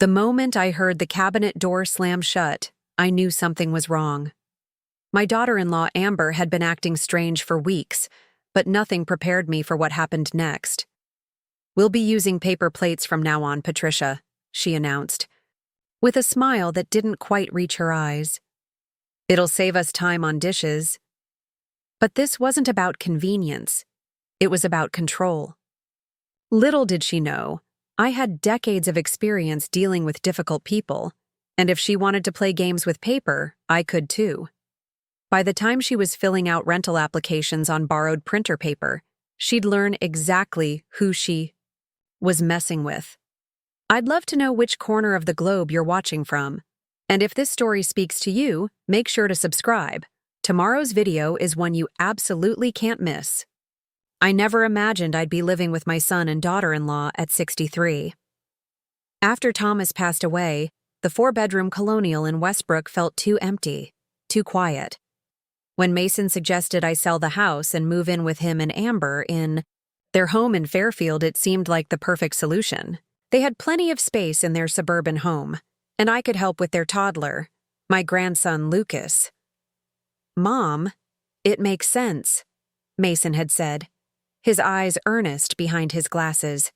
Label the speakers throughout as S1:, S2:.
S1: The moment I heard the cabinet door slam shut, I knew something was wrong. My daughter-in-law Amber had been acting strange for weeks, but nothing prepared me for what happened next. "We'll be using paper plates from now on, Patricia," she announced, with a smile that didn't quite reach her eyes. "It'll save us time on dishes." But this wasn't about convenience. It was about control. Little did she know, I had decades of experience dealing with difficult people, and if she wanted to play games with paper, I could too. By the time she was filling out rental applications on borrowed printer paper, she'd learn exactly who she was messing with. I'd love to know which corner of the globe you're watching from. And if this story speaks to you, make sure to subscribe. Tomorrow's video is one you absolutely can't miss. I never imagined I'd be living with my son and daughter-in-law at 63. After Thomas passed away, the 4-bedroom colonial in Westbrook felt too empty, too quiet. When Mason suggested I sell the house and move in with him and Amber in their home in Fairfield, it seemed like the perfect solution. They had plenty of space in their suburban home, and I could help with their toddler, my grandson Lucas. "Mom, it makes sense," Mason had said, his eyes earnest behind his glasses.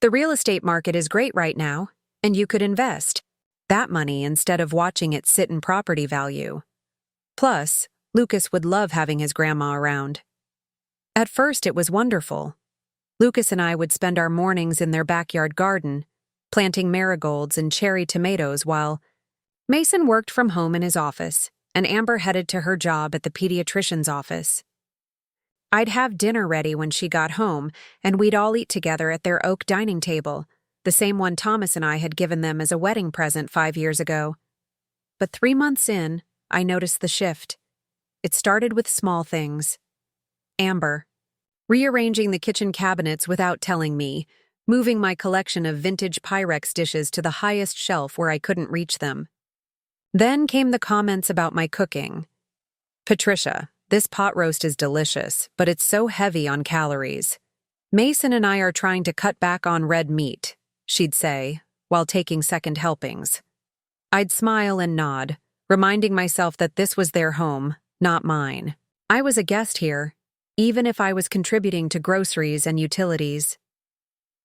S1: "The real estate market is great right now, and you could invest that money instead of watching it sit in property value. Plus, Lucas would love having his grandma around." At first, it was wonderful. Lucas and I would spend our mornings in their backyard garden, planting marigolds and cherry tomatoes while Mason worked from home in his office, and Amber headed to her job at the pediatrician's office. I'd have dinner ready when she got home, and we'd all eat together at their oak dining table, the same one Thomas and I had given them as a wedding present 5 years ago. But 3 months in, I noticed the shift. It started with small things. Amber, rearranging the kitchen cabinets without telling me, moving my collection of vintage Pyrex dishes to the highest shelf where I couldn't reach them. Then came the comments about my cooking. "Patricia, this pot roast is delicious, but it's so heavy on calories. Mason and I are trying to cut back on red meat," she'd say, while taking second helpings. I'd smile and nod, reminding myself that this was their home, not mine. I was a guest here, even if I was contributing to groceries and utilities.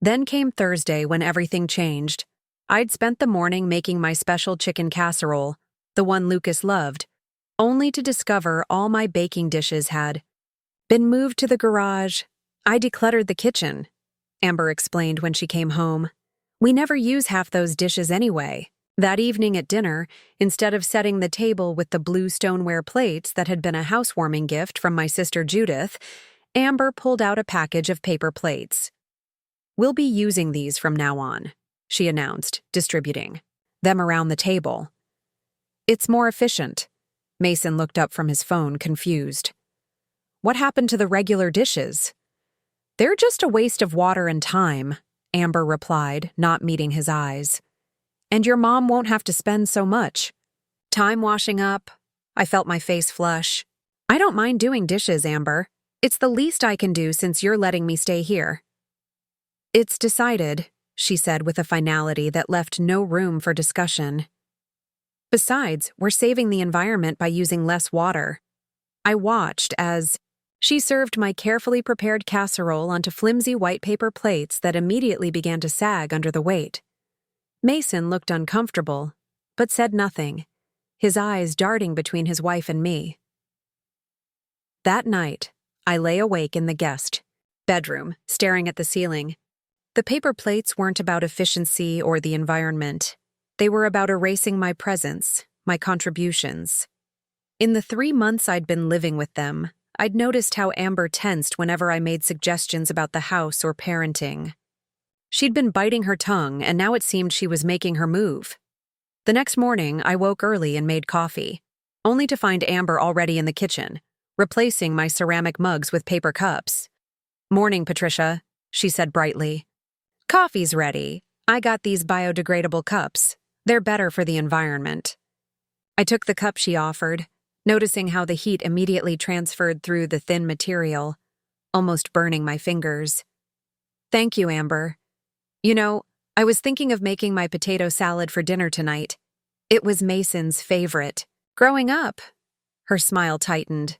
S1: Then came Thursday when everything changed. I'd spent the morning making my special chicken casserole, the one Lucas loved, only to discover all my baking dishes had been moved to the garage. "I decluttered the kitchen," Amber explained when she came home. "We never use half those dishes anyway." That evening at dinner, instead of setting the table with the blue stoneware plates that had been a housewarming gift from my sister Judith, Amber pulled out a package of paper plates. "We'll be using these from now on," she announced, distributing them around the table. "It's more efficient." Mason looked up from his phone, confused. "What happened to the regular dishes?" "They're just a waste of water and time," Amber replied, not meeting his eyes. "And your mom won't have to spend so much time washing up." I felt my face flush. "I don't mind doing dishes, Amber. It's the least I can do since you're letting me stay here." "It's decided," she said with a finality that left no room for discussion. "Besides, we're saving the environment by using less water." I watched as she served my carefully prepared casserole onto flimsy white paper plates that immediately began to sag under the weight. Mason looked uncomfortable, but said nothing, his eyes darting between his wife and me. That night, I lay awake in the guest bedroom, staring at the ceiling. The paper plates weren't about efficiency or the environment. They were about erasing my presence, my contributions. In the 3 months I'd been living with them, I'd noticed how Amber tensed whenever I made suggestions about the house or parenting. She'd been biting her tongue, and now it seemed she was making her move. The next morning, I woke early and made coffee, only to find Amber already in the kitchen, replacing my ceramic mugs with paper cups. "Morning, Patricia," she said brightly. "Coffee's ready. I got these biodegradable cups. They're better for the environment." I took the cup she offered, noticing how the heat immediately transferred through the thin material, almost burning my fingers. "Thank you, Amber. You know, I was thinking of making my potato salad for dinner tonight. It was Mason's favorite. Growing up. Her smile tightened.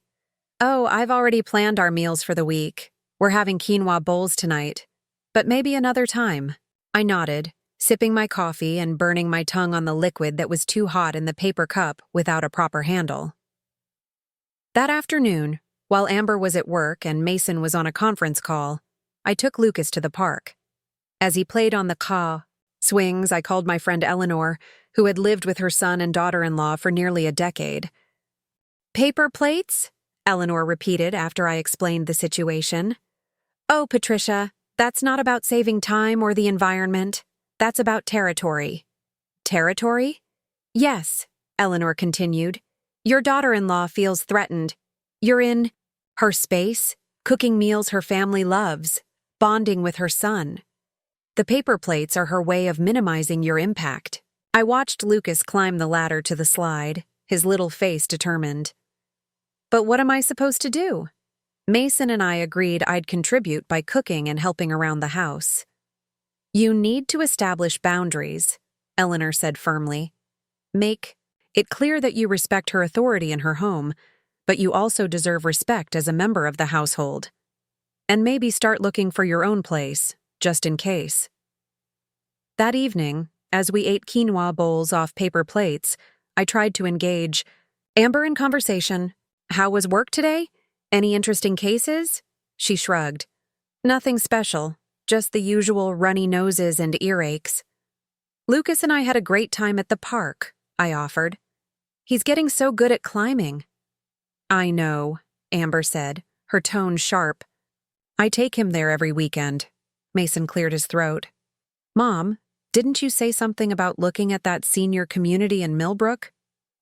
S1: Oh, I've already planned our meals for the week. We're having quinoa bowls tonight. But maybe another time. I nodded, sipping my coffee and burning my tongue on the liquid that was too hot in the paper cup without a proper handle. That afternoon, while Amber was at work and Mason was on a conference call, I took Lucas to the park. As he played on the swings, I called my friend Eleanor, who had lived with her son and daughter-in-law for nearly a decade. Paper plates? Eleanor repeated after I explained the situation. Oh, Patricia, that's not about saving time or the environment. That's about territory. Territory? Yes, Eleanor continued. Your daughter-in-law feels threatened. You're in her space, cooking meals her family loves, bonding with her son. The paper plates are her way of minimizing your impact. I watched Lucas climb the ladder to the slide, his little face determined. But what am I supposed to do? Mason and I agreed I'd contribute by cooking and helping around the house. You need to establish boundaries, Eleanor said firmly. Make it clear that you respect her authority in her home, but you also deserve respect as a member of the household. And maybe start looking for your own place, just in case. That evening, as we ate quinoa bowls off paper plates, I tried to engage Amber in conversation. How was work today? Any interesting cases? She shrugged. Nothing special, just the usual runny noses and earaches. Lucas and I had a great time at the park, I offered. He's getting so good at climbing. I know, Amber said, her tone sharp. I take him there every weekend. Mason cleared his throat. Mom, didn't you say something about looking at that senior community in Millbrook?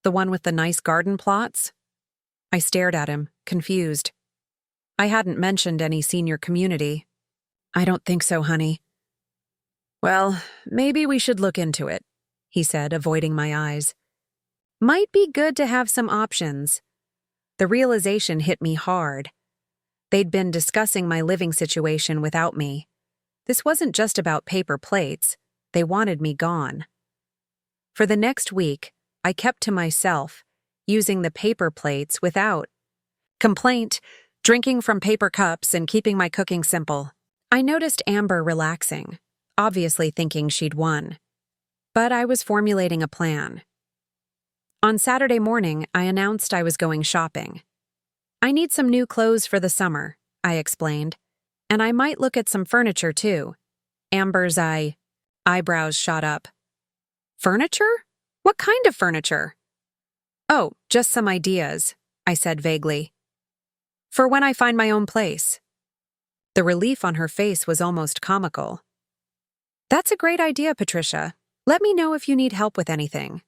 S1: The one with the nice garden plots? I stared at him, confused. I hadn't mentioned any senior community. I don't think so, honey. Well, maybe we should look into it, he said, avoiding my eyes. Might be good to have some options. The realization hit me hard. They'd been discussing my living situation without me. This wasn't just about paper plates. They wanted me gone. For the next week, I kept to myself, using the paper plates without complaint, drinking from paper cups and keeping my cooking simple. I noticed Amber relaxing, obviously thinking she'd won. But I was formulating a plan. On Saturday morning, I announced I was going shopping. I need some new clothes for the summer, I explained, and I might look at some furniture too. Amber's eyebrows shot up. Furniture? What kind of furniture? Oh, just some ideas, I said vaguely. For when I find my own place. The relief on her face was almost comical. That's a great idea, Patricia. Let me know if you need help with anything.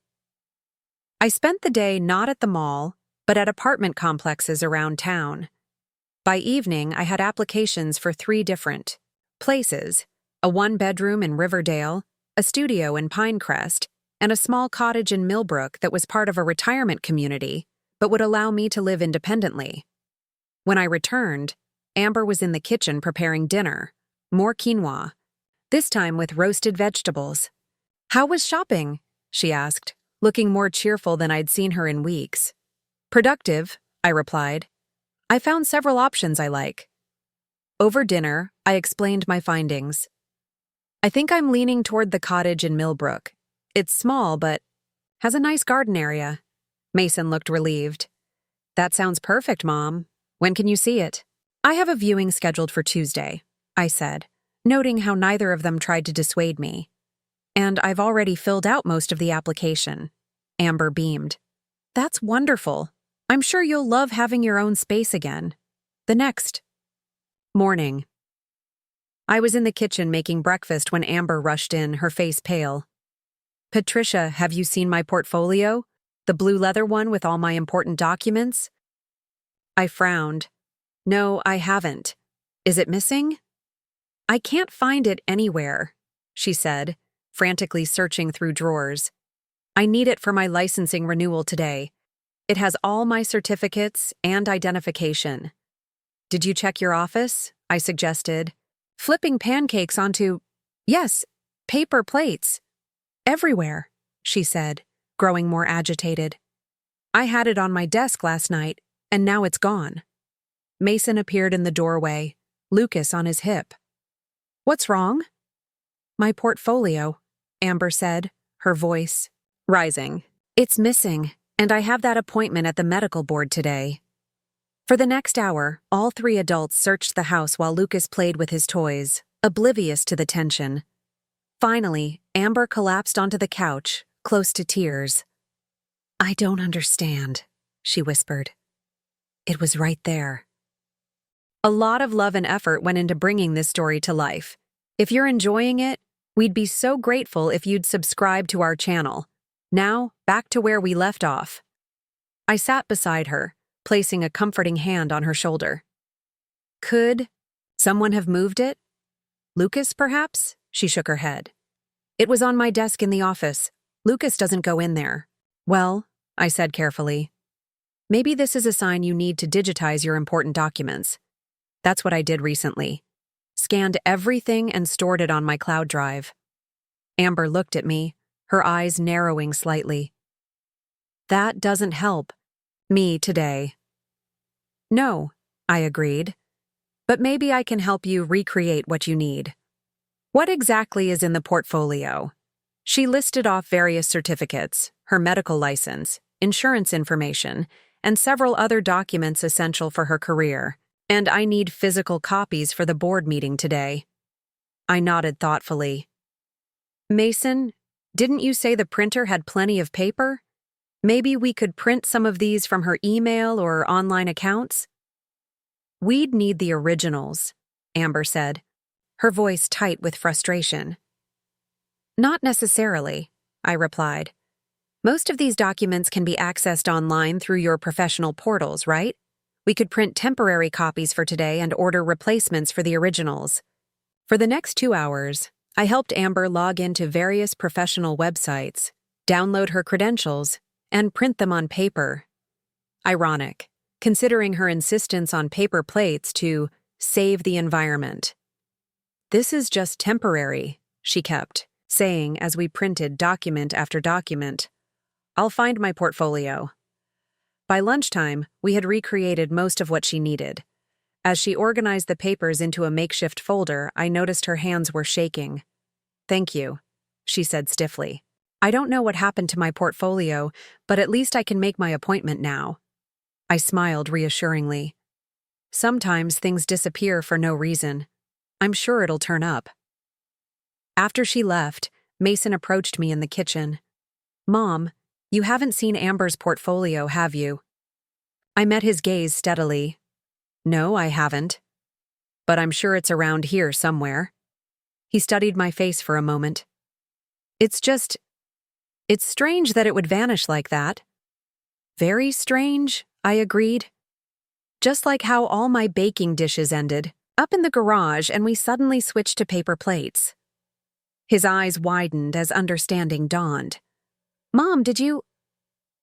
S1: I spent the day not at the mall, but at apartment complexes around town. By evening, I had applications for 3 different places, a 1-bedroom in Riverdale, a studio in Pinecrest, and a small cottage in Millbrook that was part of a retirement community, but would allow me to live independently. When I returned, Amber was in the kitchen preparing dinner, more quinoa, this time with roasted vegetables. How was shopping? She asked, looking more cheerful than I'd seen her in weeks. Productive, I replied. I found several options I like. Over dinner, I explained my findings. I think I'm leaning toward the cottage in Millbrook. It's small, but has a nice garden area. Mason looked relieved. That sounds perfect, Mom. When can you see it? I have a viewing scheduled for Tuesday, I said, noting how neither of them tried to dissuade me. And I've already filled out most of the application. Amber beamed. That's wonderful. I'm sure you'll love having your own space again. The next morning. I was in the kitchen making breakfast when Amber rushed in, her face pale. Patricia, have you seen my portfolio? The blue leather one with all my important documents? I frowned. No, I haven't. Is it missing? I can't find it anywhere, she said, frantically searching through drawers. I need it for my licensing renewal today. It has all my certificates and identification. Did you check your office? I suggested, flipping pancakes onto... Yes, Paper plates. Everywhere, she said, growing more agitated. I had it on my desk last night, and now it's gone. Mason appeared in the doorway, Lucas on his hip. What's wrong? My portfolio, Amber said, her voice rising. It's missing, and I have that appointment at the medical board today. For the next hour, all three adults searched the house while Lucas played with his toys, oblivious to the tension. Finally, Amber collapsed onto the couch, close to tears. I don't understand, she whispered. It was right there. A lot of love and effort went into bringing this story to life. If you're enjoying it, we'd be so grateful if you'd subscribe to our channel. Now, back to where we left off. I sat beside her, placing a comforting hand on her shoulder. Could someone have moved it? Lucas, perhaps? She shook her head. It was on my desk in the office. Lucas doesn't go in there. Well, I said carefully, maybe this is a sign you need to digitize your important documents. That's what I did recently. Scanned everything and stored it on my cloud drive. Amber looked at me, her eyes narrowing slightly. That doesn't help me today. No, I agreed. But maybe I can help you recreate what you need. What exactly is in the portfolio? She listed off various certificates, her medical license, insurance information, and several other documents essential for her career. And I need physical copies for the board meeting today. I nodded thoughtfully. Mason, didn't you say the printer had plenty of paper? Maybe we could print some of these from her email or online accounts? We'd need the originals, Amber said, her voice tight with frustration. Not necessarily, I replied. Most of these documents can be accessed online through your professional portals, right? We could print temporary copies for today and order replacements for the originals. For the next 2 hours, I helped Amber log into various professional websites, download her credentials, and print them on paper. Ironic, considering her insistence on paper plates to save the environment. This is just temporary, she kept saying as we printed document after document. I'll find my portfolio. By lunchtime, we had recreated most of what she needed. As she organized the papers into a makeshift folder, I noticed her hands were shaking. Thank you, she said stiffly. I don't know what happened to my portfolio, but at least I can make my appointment now. I smiled reassuringly. Sometimes things disappear for no reason. I'm sure it'll turn up. After she left, Mason approached me in the kitchen. Mom, you haven't seen Amber's portfolio, have you? I met his gaze steadily. No, I haven't. But I'm sure it's around here somewhere. He studied my face for a moment. It's strange that it would vanish like that. Very strange, I agreed. Just like how all my baking dishes ended, up in the garage, and we suddenly switched to paper plates. His eyes widened as understanding dawned. Mom,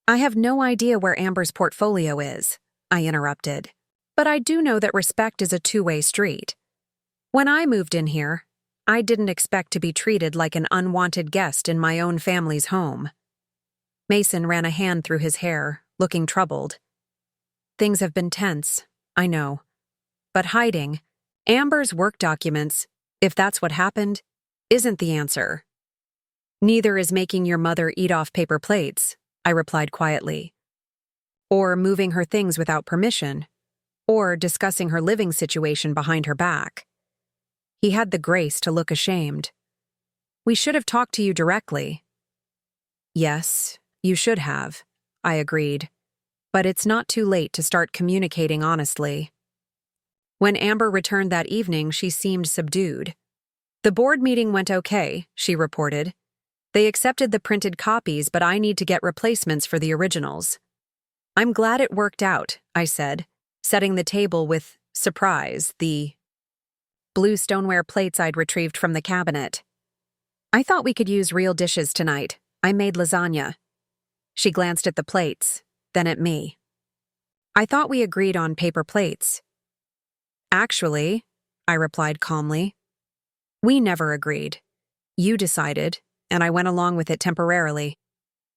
S1: I have no idea where Amber's portfolio is, I interrupted. But I do know that respect is a two-way street. When I moved in here, I didn't expect to be treated like an unwanted guest in my own family's home. Mason ran a hand through his hair, looking troubled. Things have been tense, I know. But hiding Amber's work documents, if that's what happened, isn't the answer. Neither is making your mother eat off paper plates, I replied quietly. Or moving her things without permission. Or discussing her living situation behind her back. He had the grace to look ashamed. We should have talked to you directly. Yes, you should have, I agreed. But it's not too late to start communicating honestly. When Amber returned that evening, she seemed subdued. The board meeting went okay, she reported. They accepted the printed copies, but I need to get replacements for the originals. I'm glad it worked out, I said, setting the table with surprise, the blue stoneware plates I'd retrieved from the cabinet. I thought we could use real dishes tonight. I made lasagna. She glanced at the plates, then at me. I thought we agreed on paper plates. Actually, I replied calmly, we never agreed. You decided, and I went along with it temporarily.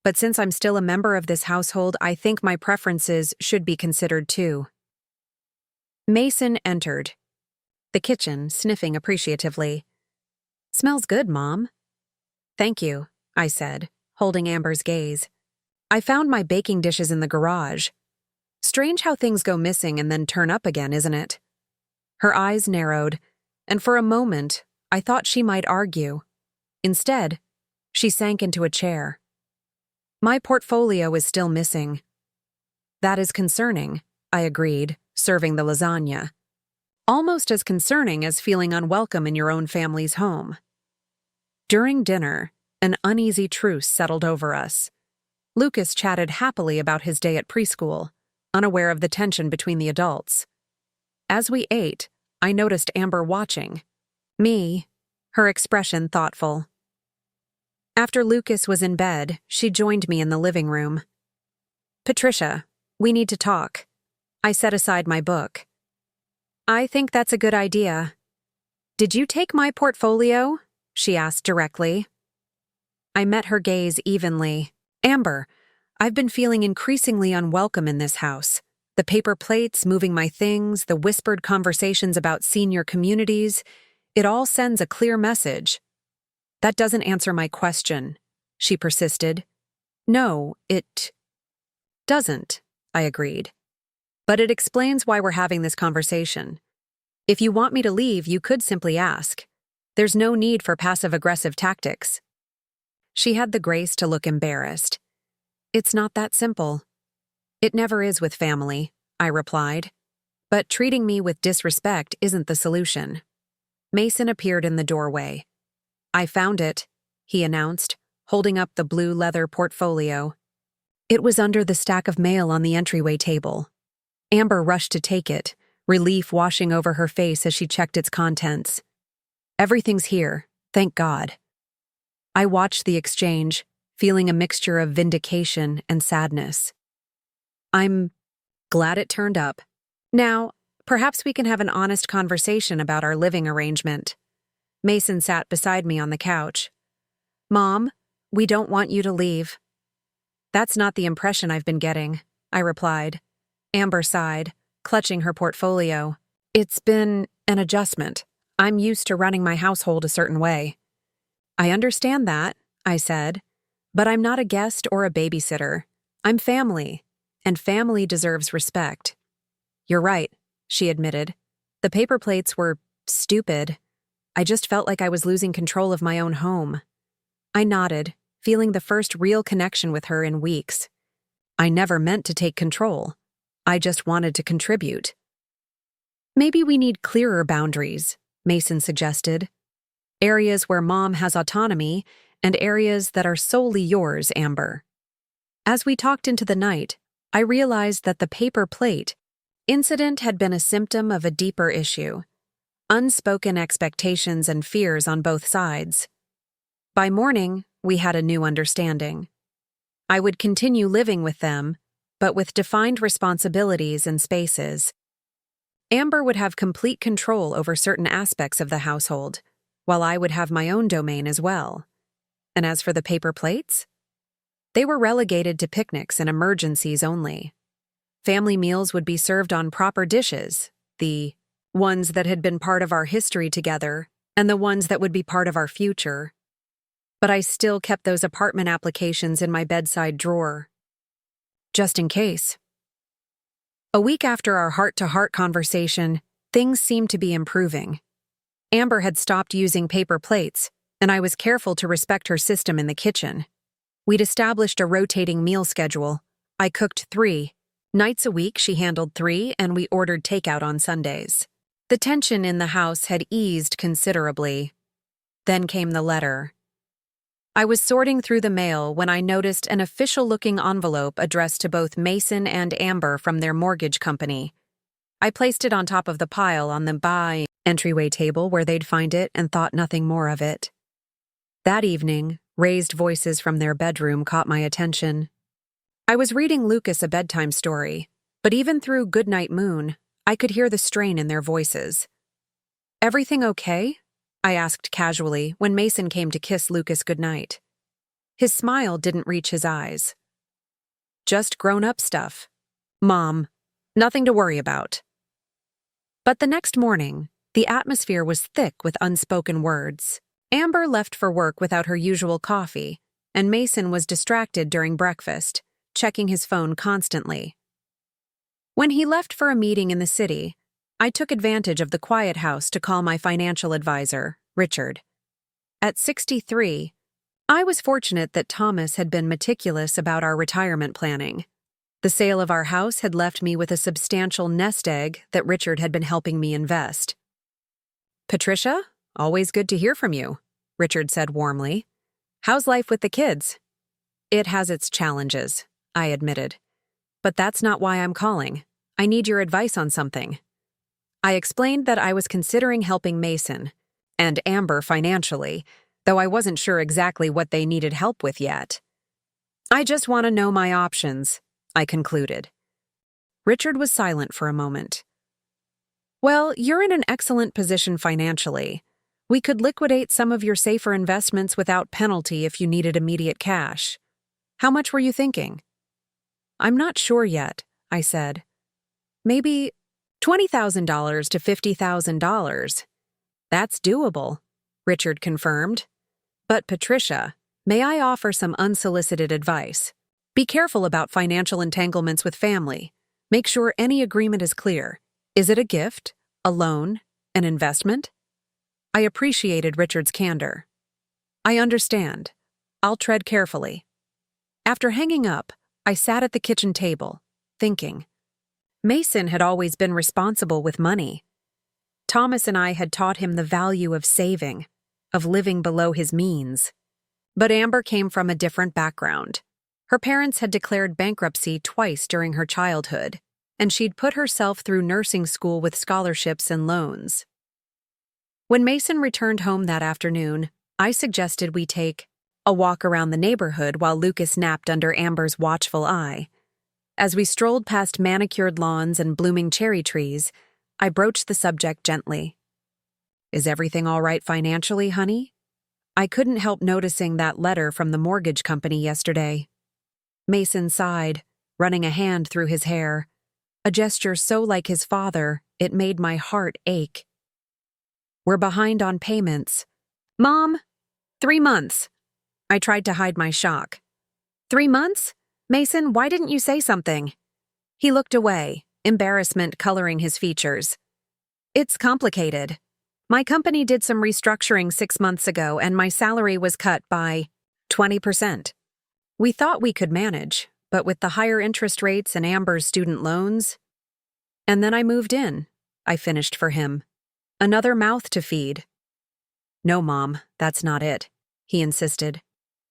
S1: But since I'm still a member of this household, I think my preferences should be considered too. Mason entered the kitchen, sniffing appreciatively. "Smells good, Mom." "Thank you," I said, holding Amber's gaze. "I found my baking dishes in the garage. Strange how things go missing and then turn up again, isn't it?" Her eyes narrowed, and for a moment, I thought she might argue. Instead, she sank into a chair. "My portfolio is still missing." "That is concerning," I agreed, serving the lasagna. "Almost as concerning as feeling unwelcome in your own family's home." During dinner, an uneasy truce settled over us. Lucas chatted happily about his day at preschool, unaware of the tension between the adults. As we ate, I noticed Amber watching me, her expression thoughtful. After Lucas was in bed, she joined me in the living room. "Patricia, we need to talk." I set aside my book. "I think that's a good idea." "Did you take my portfolio?" she asked directly. I met her gaze evenly. "Amber, I've been feeling increasingly unwelcome in this house. The paper plates, moving my things, the whispered conversations about senior communities, it all sends a clear message." "That doesn't answer my question," she persisted. "No, it doesn't," I agreed. "But it explains why we're having this conversation. If you want me to leave, you could simply ask. There's no need for passive-aggressive tactics." She had the grace to look embarrassed. "It's not that simple." "It never is with family," I replied. "But treating me with disrespect isn't the solution." Mason appeared in the doorway. "I found it," he announced, holding up the blue leather portfolio. It was under the stack of mail on the entryway table. Amber rushed to take it, relief washing over her face as she checked its contents. "Everything's here, thank God." I watched the exchange, feeling a mixture of vindication and sadness. "I'm glad it turned up. Now, perhaps we can have an honest conversation about our living arrangement." Mason sat beside me on the couch. "Mom, we don't want you to leave." "That's not the impression I've been getting," I replied. Amber sighed, clutching her portfolio. "It's been an adjustment. I'm used to running my household a certain way." "I understand that," I said, "but I'm not a guest or a babysitter. I'm family, and family deserves respect." "You're right," she admitted. "The paper plates were stupid. I just felt like I was losing control of my own home." I nodded, feeling the first real connection with her in weeks. I never meant to take control. I just wanted to contribute. "Maybe we need clearer boundaries," Mason suggested. "Areas where Mom has autonomy and areas that are solely yours, Amber." As we talked into the night, I realized that the paper plate incident had been a symptom of a deeper issue: unspoken expectations and fears on both sides. By morning, we had a new understanding. I would continue living with them, but with defined responsibilities and spaces. Amber would have complete control over certain aspects of the household, while I would have my own domain as well. And as for the paper plates, they were relegated to picnics and emergencies only. Family meals would be served on proper dishes, the ones that had been part of our history together, and the ones that would be part of our future. But I still kept those apartment applications in my bedside drawer, just in case. A week after our heart-to-heart conversation, things seemed to be improving. Amber had stopped using paper plates, and I was careful to respect her system in the kitchen. We'd established a rotating meal schedule. I cooked 3 nights a week, she handled 3, and we ordered takeout on Sundays. The tension in the house had eased considerably. Then came the letter. I was sorting through the mail when I noticed an official-looking envelope addressed to both Mason and Amber from their mortgage company. I placed it on top of the pile on the by entryway table where they'd find it and thought nothing more of it. That evening, raised voices from their bedroom caught my attention. I was reading Lucas a bedtime story, but even through Goodnight Moon, I could hear the strain in their voices. "Everything okay?" I asked casually when Mason came to kiss Lucas goodnight. His smile didn't reach his eyes. Just grown-up stuff. Mom, nothing to worry about. But the next morning, the atmosphere was thick with unspoken words. Amber left for work without her usual coffee, and Mason was distracted during breakfast, checking his phone constantly. When he left for a meeting in the city, I took advantage of the quiet house to call my financial advisor, Richard. At 63, I was fortunate that Thomas had been meticulous about our retirement planning. The sale of our house had left me with a substantial nest egg that Richard had been helping me invest. "Patricia, always good to hear from you," Richard said warmly. "How's life with the kids?" "It has its challenges," I admitted. "But that's not why I'm calling. I need your advice on something." I explained that I was considering helping Mason and Amber financially, though I wasn't sure exactly what they needed help with yet. "I just want to know my options," I concluded. Richard was silent for a moment. "Well, you're in an excellent position financially. We could liquidate some of your safer investments without penalty if you needed immediate cash. How much were you thinking?" "I'm not sure yet," I said. "Maybe $20,000 to $50,000. "That's doable," Richard confirmed. "But Patricia, may I offer some unsolicited advice? Be careful about financial entanglements with family. Make sure any agreement is clear. Is it a gift, a loan, an investment?" I appreciated Richard's candor. "I understand. I'll tread carefully." After hanging up, I sat at the kitchen table, thinking. Mason had always been responsible with money. Thomas and I had taught him the value of saving, of living below his means. But Amber came from a different background. Her parents had declared bankruptcy twice during her childhood, and she'd put herself through nursing school with scholarships and loans. When Mason returned home that afternoon, I suggested we take a walk around the neighborhood while Lucas napped under Amber's watchful eye. As we strolled past manicured lawns and blooming cherry trees, I broached the subject gently. "Is everything all right financially, honey? I couldn't help noticing that letter from the mortgage company yesterday." Mason sighed, running a hand through his hair, a gesture so like his father it made my heart ache. "We're behind on payments." "Mom, 3 months." I tried to hide my shock. "3 months? Mason, why didn't you say something?" He looked away, embarrassment coloring his features. "It's complicated. My company did some restructuring 6 months ago, and my salary was cut by 20%. We thought we could manage, but with the higher interest rates and Amber's student loans..." "And then I moved in," I finished for him. "Another mouth to feed." "No, Mom, that's not it," he insisted.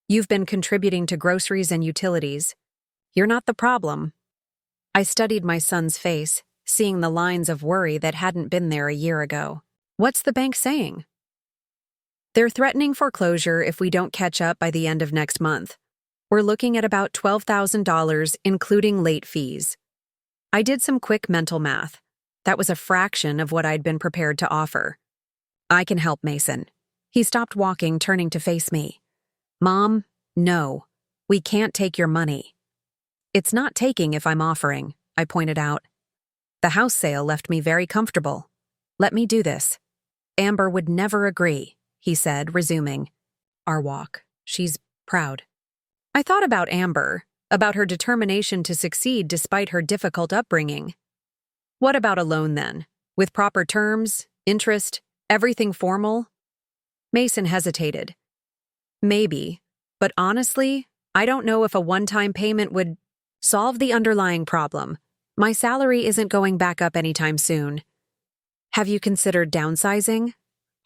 S1: "You've been contributing to groceries and utilities. You're not the problem." I studied my son's face, seeing the lines of worry that hadn't been there a year ago. "What's the bank saying?" "They're threatening foreclosure if we don't catch up by the end of next month. We're looking at about $12,000, including late fees." I did some quick mental math. That was a fraction of what I'd been prepared to offer. "I can help, Mason." He stopped walking, turning to face me. "Mom, no. We can't take your money." "It's not taking if I'm offering," I pointed out. "The house sale left me very comfortable. Let me do this." "Amber would never agree," he said, resuming our walk. "She's proud." I thought about Amber, about her determination to succeed despite her difficult upbringing. "What about a loan then? With proper terms, interest, everything formal?" Mason hesitated. "Maybe, but honestly, I don't know if a one-time payment would solve the underlying problem. My salary isn't going back up anytime soon." "Have you considered downsizing?"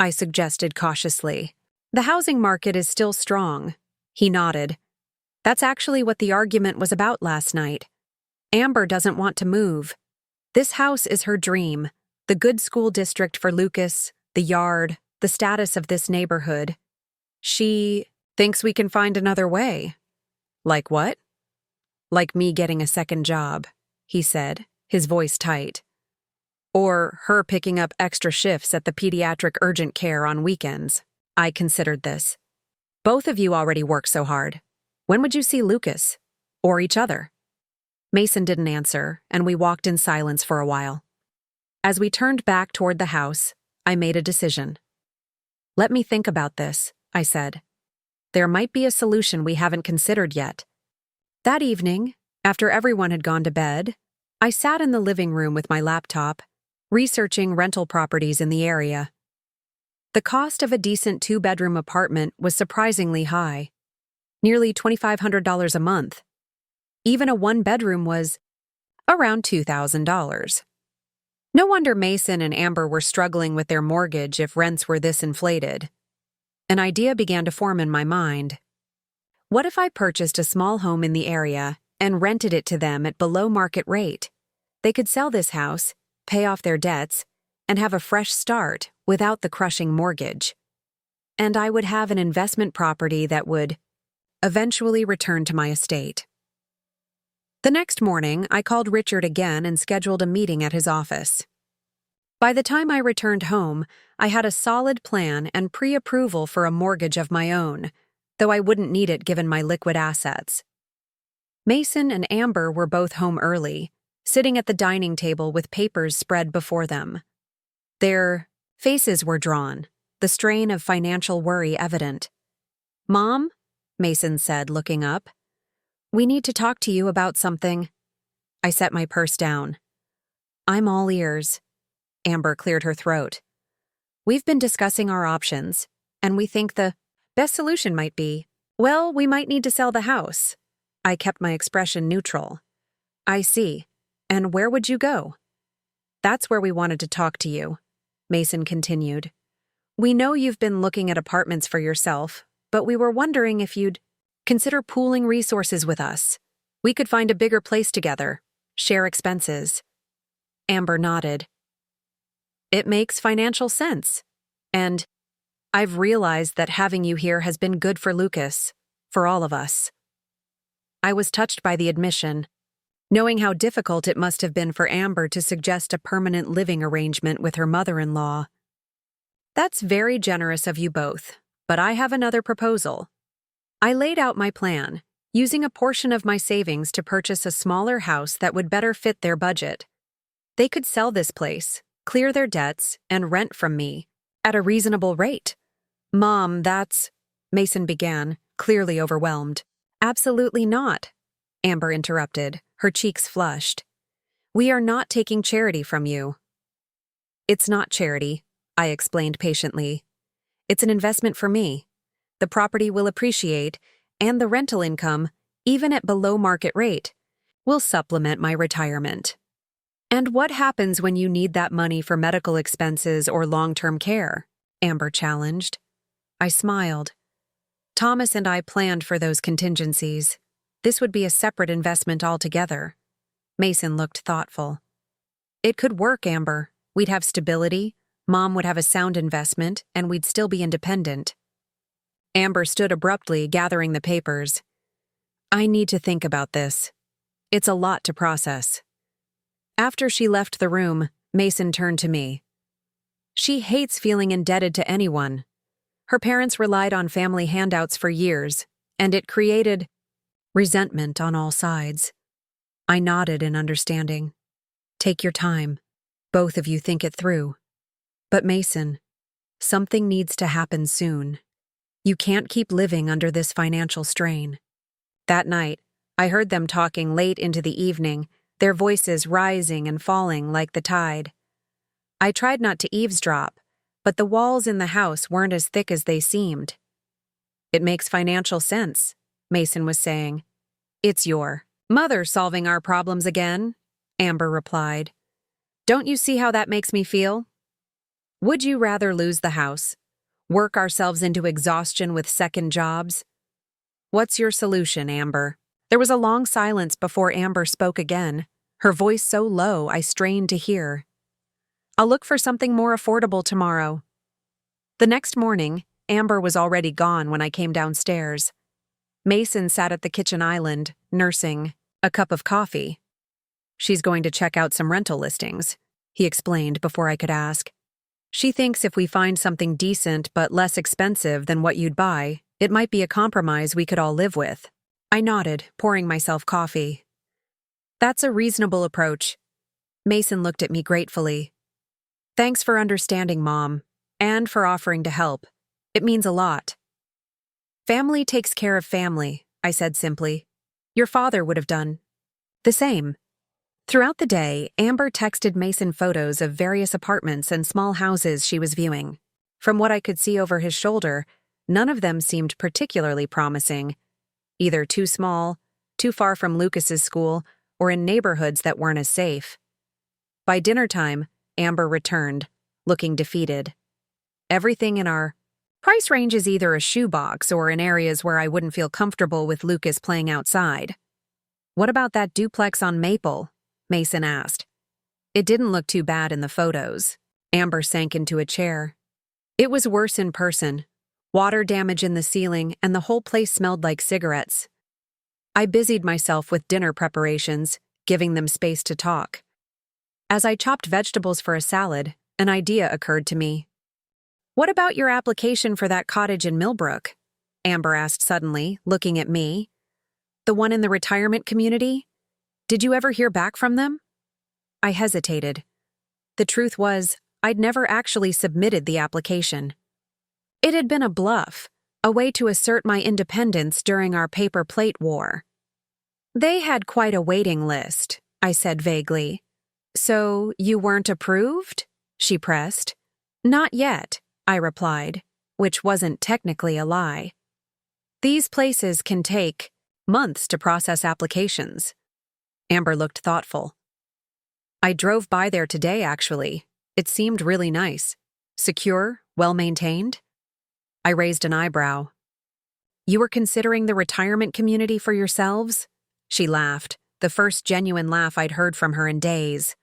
S1: I suggested cautiously. "The housing market is still strong." He nodded. "That's actually what the argument was about last night. Amber doesn't want to move. This house is her dream, the good school district for Lucas, the yard, the status of this neighborhood. She thinks we can find another way." "Like what?" "Like me getting a second job," he said, his voice tight. Or her picking up extra shifts at the pediatric urgent care on weekends. I considered this. Both of you already work so hard. When would you see Lucas? Or each other? Mason didn't answer, and we walked in silence for a while. As we turned back toward the house, I made a decision. "Let me think about this," I said. "There might be a solution we haven't considered yet." That evening, after everyone had gone to bed, I sat in the living room with my laptop, researching rental properties in the area. The cost of a decent 2-bedroom apartment was surprisingly high, nearly $2,500 a month. Even a 1-bedroom was around $2,000. No wonder Mason and Amber were struggling with their mortgage if rents were this inflated. An idea began to form in my mind. What if I purchased a small home in the area and rented it to them at below market rate? They could sell this house, pay off their debts, and have a fresh start without the crushing mortgage. And I would have an investment property that would eventually return to my estate. The next morning, I called Richard again and scheduled a meeting at his office. By the time I returned home, I had a solid plan and pre-approval for a mortgage of my own, though I wouldn't need it given my liquid assets. Mason and Amber were both home early, sitting at the dining table with papers spread before them. Their faces were drawn, the strain of financial worry evident. "Mom," Mason said, looking up, "we need to talk to you about something." I set my purse down. "I'm all ears." Amber cleared her throat. "We've been discussing our options, and we think the best solution might be, well, we might need to sell the house." I kept my expression neutral. "I see. And where would you go?" "That's where we wanted to talk to you," Mason continued. "We know you've been looking at apartments for yourself, but we were wondering if you'd consider pooling resources with us. We could find a bigger place together, share expenses." Amber nodded. "It makes financial sense. And I've realized that having you here has been good for Lucas, for all of us." I was touched by the admission, knowing how difficult it must have been for Amber to suggest a permanent living arrangement with her mother-in-law. "That's very generous of you both, but I have another proposal." I laid out my plan, using a portion of my savings to purchase a smaller house that would better fit their budget. They could sell this place, clear their debts, and rent from me at a reasonable rate. "Mom, that's—" Mason began, clearly overwhelmed. "Absolutely not," Amber interrupted, her cheeks flushed. "We are not taking charity from you." "It's not charity," I explained patiently. "It's an investment for me. The property will appreciate, and the rental income, even at below market rate, will supplement my retirement." "And what happens when you need that money for medical expenses or long-term care?" Amber challenged. I smiled. "Thomas and I planned for those contingencies. This would be a separate investment altogether." Mason looked thoughtful. "It could work, Amber. We'd have stability, Mom would have a sound investment, and we'd still be independent." Amber stood abruptly, gathering the papers. "I need to think about this. It's a lot to process." After she left the room, Mason turned to me. "She hates feeling indebted to anyone. Her parents relied on family handouts for years, and it created resentment on all sides." I nodded in understanding. "Take your time. Both of you think it through. But Mason, something needs to happen soon. You can't keep living under this financial strain." That night, I heard them talking late into the evening, their voices rising and falling like the tide. I tried not to eavesdrop, but the walls in the house weren't as thick as they seemed. "It makes financial sense," Mason was saying. "It's your mother solving our problems again," Amber replied. "Don't you see how that makes me feel? Would you rather lose the house, work ourselves into exhaustion with second jobs? What's your solution, Amber?" There was a long silence before Amber spoke again, her voice so low I strained to hear. "I'll look for something more affordable tomorrow." The next morning, Amber was already gone when I came downstairs. Mason sat at the kitchen island, nursing a cup of coffee. "She's going to check out some rental listings," he explained before I could ask. She thinks if we find something decent but less expensive than what you'd buy, it might be a compromise we could all live with. I nodded, pouring myself coffee. That's a reasonable approach. Mason looked at me gratefully. Thanks for understanding, Mom, and for offering to help. It means a lot. Family takes care of family, I said simply. Your father would have done the same. Throughout the day, Amber texted Mason photos of various apartments and small houses she was viewing. From what I could see over his shoulder, none of them seemed particularly promising. Either too small, too far from Lucas's school, or in neighborhoods that weren't as safe. By dinner time, Amber returned, looking defeated. Everything in our price range is either a shoebox or in areas where I wouldn't feel comfortable with Lucas playing outside. What about that duplex on Maple? Mason asked. It didn't look too bad in the photos. Amber sank into a chair. It was worse in person. Water damage in the ceiling, and the whole place smelled like cigarettes. I busied myself with dinner preparations, giving them space to talk. As I chopped vegetables for a salad, an idea occurred to me. What about your application for that cottage in Millbrook? Amber asked suddenly, looking at me. The one in the retirement community? Did you ever hear back from them? I hesitated. The truth was, I'd never actually submitted the application. It had been a bluff, a way to assert my independence during our paper plate war. They had quite a waiting list, I said vaguely. So, you weren't approved? She pressed. Not yet, I replied, which wasn't technically a lie. These places can take months to process applications. Amber looked thoughtful. I drove by there today, actually. It seemed really nice. Secure, well-maintained. I raised an eyebrow. You were considering the retirement community for yourselves? She laughed, the first genuine laugh I'd heard from her in days.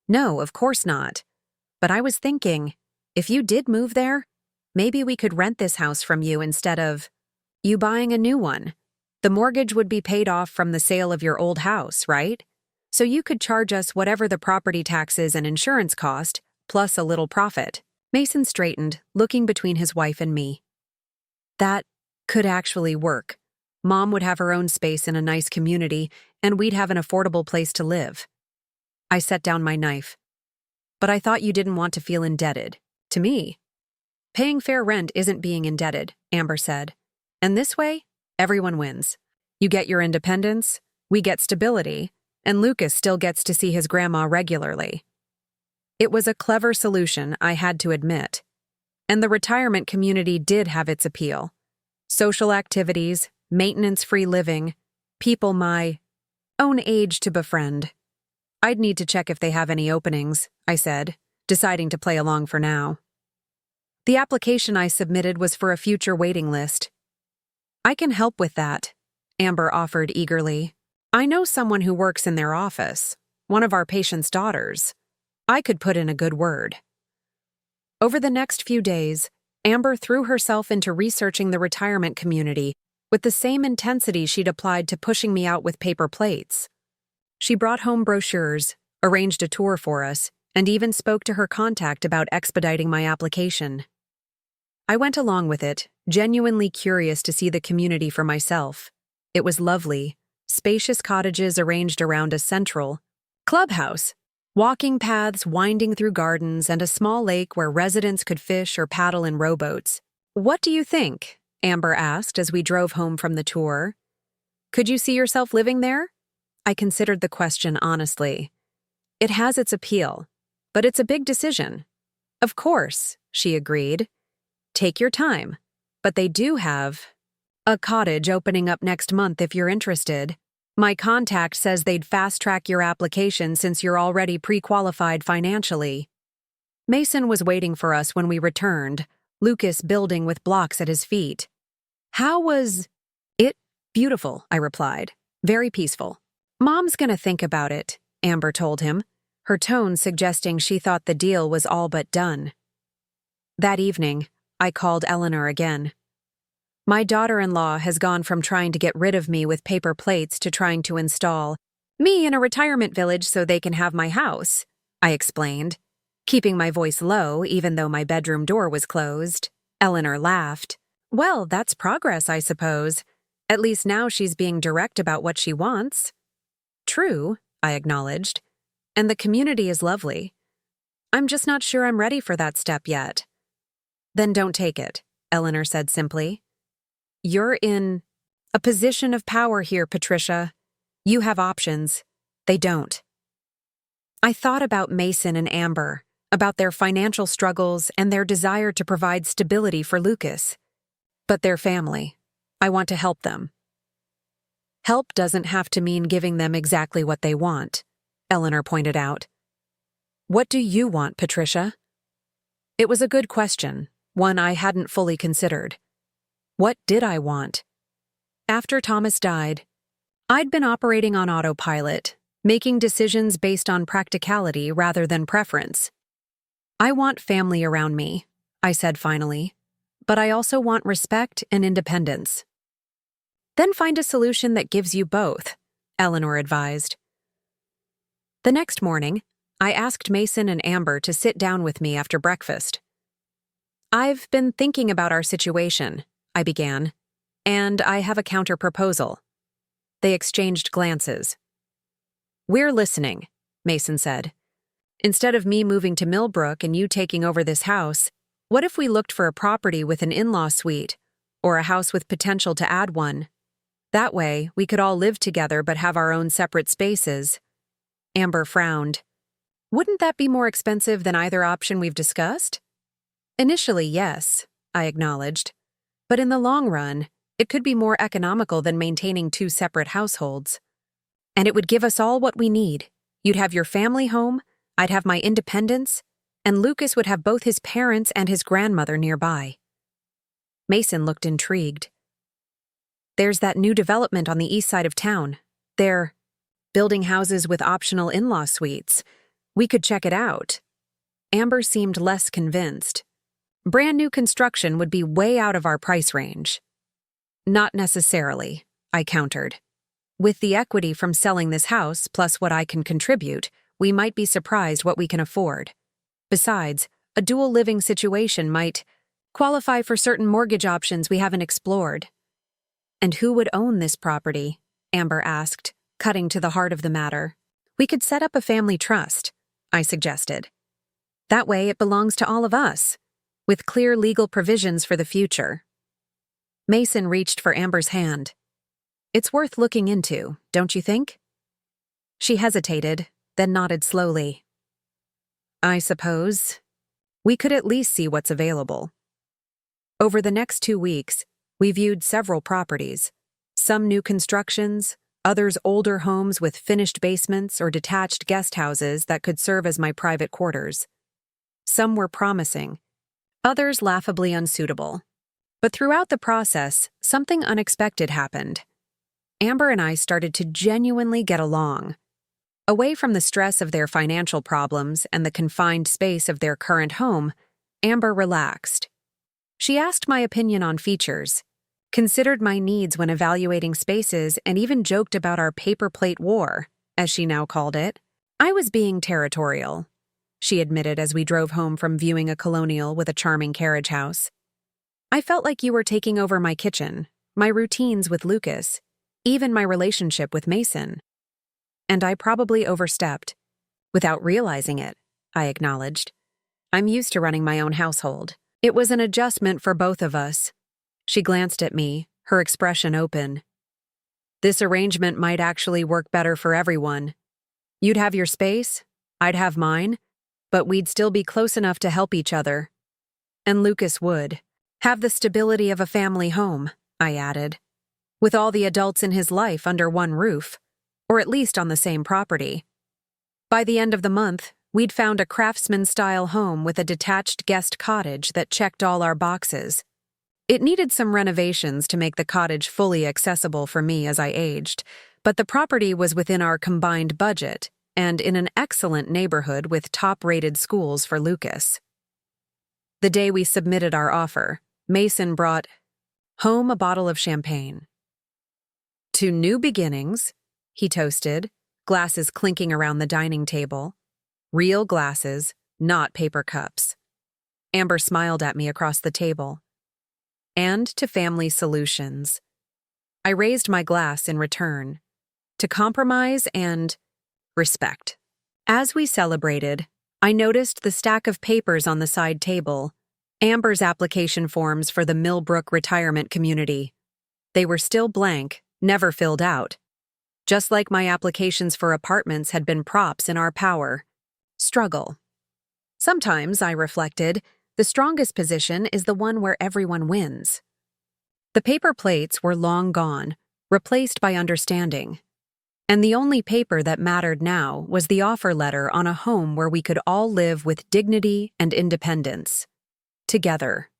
S1: No, of course not. But I was thinking, if you did move there, maybe we could rent this house from you instead of you buying a new one. The mortgage would be paid off from the sale of your old house, right? So you could charge us whatever the property taxes and insurance cost, plus a little profit. Mason straightened, looking between his wife and me. That could actually work. Mom would have her own space in a nice community, and we'd have an affordable place to live. I set down my knife. But I thought you didn't want to feel indebted. To me. Paying fair rent isn't being indebted, Amber said. And this way, everyone wins. You get your independence, we get stability, and Lucas still gets to see his grandma regularly. It was a clever solution, I had to admit. And the retirement community did have its appeal. Social activities, maintenance-free living, people my own age to befriend. I'd need to check if they have any openings, I said, deciding to play along for now. The application I submitted was for a future waiting list. I can help with that, Amber offered eagerly. I know someone who works in their office, one of our patients' daughters. I could put in a good word. Over the next few days, Amber threw herself into researching the retirement community with the same intensity she'd applied to pushing me out with paper plates. She brought home brochures, arranged a tour for us, and even spoke to her contact about expediting my application. I went along with it, genuinely curious to see the community for myself. It was lovely, spacious cottages arranged around a central clubhouse, walking paths winding through gardens, and a small lake where residents could fish or paddle in rowboats. What do you think? Amber asked as we drove home from the tour. Could you see yourself living there? I considered the question honestly. It has its appeal, but it's a big decision. Of course, she agreed. Take your time, but they do have a cottage opening up next month if you're interested. My contact says they'd fast-track your application since you're already pre-qualified financially. Mason was waiting for us when we returned, Lucas building with blocks at his feet. How was it? Beautiful, I replied. Very peaceful. Mom's gonna think about it, Amber told him, her tone suggesting she thought the deal was all but done. That evening, I called Eleanor again. My daughter-in-law has gone from trying to get rid of me with paper plates to trying to install me in a retirement village so they can have my house, I explained, keeping my voice low even though my bedroom door was closed. Eleanor laughed. Well, that's progress, I suppose. At least now she's being direct about what she wants. True, I acknowledged. And the community is lovely. I'm just not sure I'm ready for that step yet. Then don't take it, Eleanor said simply. You're in a position of power here, Patricia. You have options. They don't. I thought about Mason and Amber, about their financial struggles and their desire to provide stability for Lucas. But their family. I want to help them. Help doesn't have to mean giving them exactly what they want, Eleanor pointed out. What do you want, Patricia? It was a good question, one I hadn't fully considered. What did I want? After Thomas died, I'd been operating on autopilot, making decisions based on practicality rather than preference. I want family around me, I said finally, but I also want respect and independence. Then find a solution that gives you both, Eleanor advised. The next morning, I asked Mason and Amber to sit down with me after breakfast. I've been thinking about our situation, I began, and I have a counter-proposal. They exchanged glances. We're listening, Mason said. Instead of me moving to Millbrook and you taking over this house, what if we looked for a property with an in-law suite, or a house with potential to add one? That way, we could all live together but have our own separate spaces. Amber frowned. Wouldn't that be more expensive than either option we've discussed? Initially, yes, I acknowledged. But in the long run, it could be more economical than maintaining two separate households. And it would give us all what we need. You'd have your family home, I'd have my independence, and Lucas would have both his parents and his grandmother nearby. Mason looked intrigued. There's that new development on the east side of town. They're building houses with optional in-law suites. We could check it out. Amber seemed less convinced. Brand new construction would be way out of our price range. Not necessarily, I countered. With the equity from selling this house plus what I can contribute, we might be surprised what we can afford. Besides, a dual living situation might qualify for certain mortgage options we haven't explored. And who would own this property? Amber asked, cutting to the heart of the matter. We could set up a family trust, I suggested. That way it belongs to all of us, with clear legal provisions for the future. Mason reached for Amber's hand. It's worth looking into, don't you think? She hesitated, then nodded slowly. I suppose. We could at least see what's available. Over the next 2 weeks, we viewed several properties, some new constructions, others older homes with finished basements or detached guest houses that could serve as my private quarters. Some were promising, others laughably unsuitable. But throughout the process, something unexpected happened. Amber and I started to genuinely get along. Away from the stress of their financial problems and the confined space of their current home, Amber relaxed. She asked my opinion on features, considered my needs when evaluating spaces, and even joked about our paper plate war, as she now called it. I was being territorial, she admitted as we drove home from viewing a colonial with a charming carriage house. I felt like you were taking over my kitchen, my routines with Lucas, even my relationship with Mason. And I probably overstepped. Without realizing it, I acknowledged. I'm used to running my own household. It was an adjustment for both of us. She glanced at me, her expression open. This arrangement might actually work better for everyone. You'd have your space, I'd have mine, but we'd still be close enough to help each other. And Lucas would have the stability of a family home, I added, with all the adults in his life under one roof, or at least on the same property. By the end of the month, we'd found a craftsman-style home with a detached guest cottage that checked all our boxes. It needed some renovations to make the cottage fully accessible for me as I aged, but the property was within our combined budget and in an excellent neighborhood with top-rated schools for Lucas. The day we submitted our offer, Mason brought home a bottle of champagne. To new beginnings, he toasted, glasses clinking around the dining table. Real glasses, not paper cups. Amber smiled at me across the table. And to family solutions. I raised my glass in return. To compromise and respect. As we celebrated, I noticed the stack of papers on the side table, Amber's application forms for the Millbrook retirement community. They were still blank, never filled out. Just like my applications for apartments had been props in our power. Struggle. Sometimes, I reflected, the strongest position is the one where everyone wins. The paper plates were long gone, replaced by understanding. And the only paper that mattered now was the offer letter on a home where we could all live with dignity and independence. Together.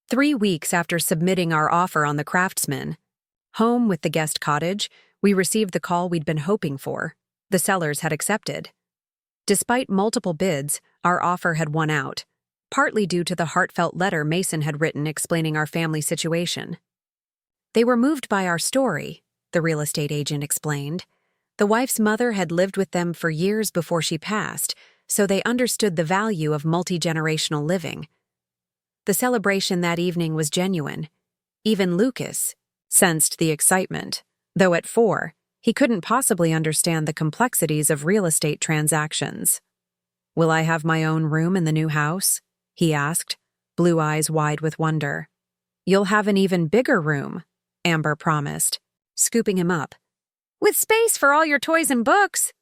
S1: 3 weeks after submitting our offer on the Craftsman, home with the guest cottage, we received the call we'd been hoping for. The sellers had accepted. Despite multiple bids, our offer had won out, partly due to the heartfelt letter Mason had written explaining our family situation. They were moved by our story, the real estate agent explained. The wife's mother had lived with them for years before she passed, so they understood the value of multi-generational living. The celebration that evening was genuine. Even Lucas sensed the excitement, though at 4, he couldn't possibly understand the complexities of real estate transactions. "Will I have my own room in the new house?" he asked, blue eyes wide with wonder. "You'll have an even bigger room," Amber promised, scooping him up. "With space for all your toys and books."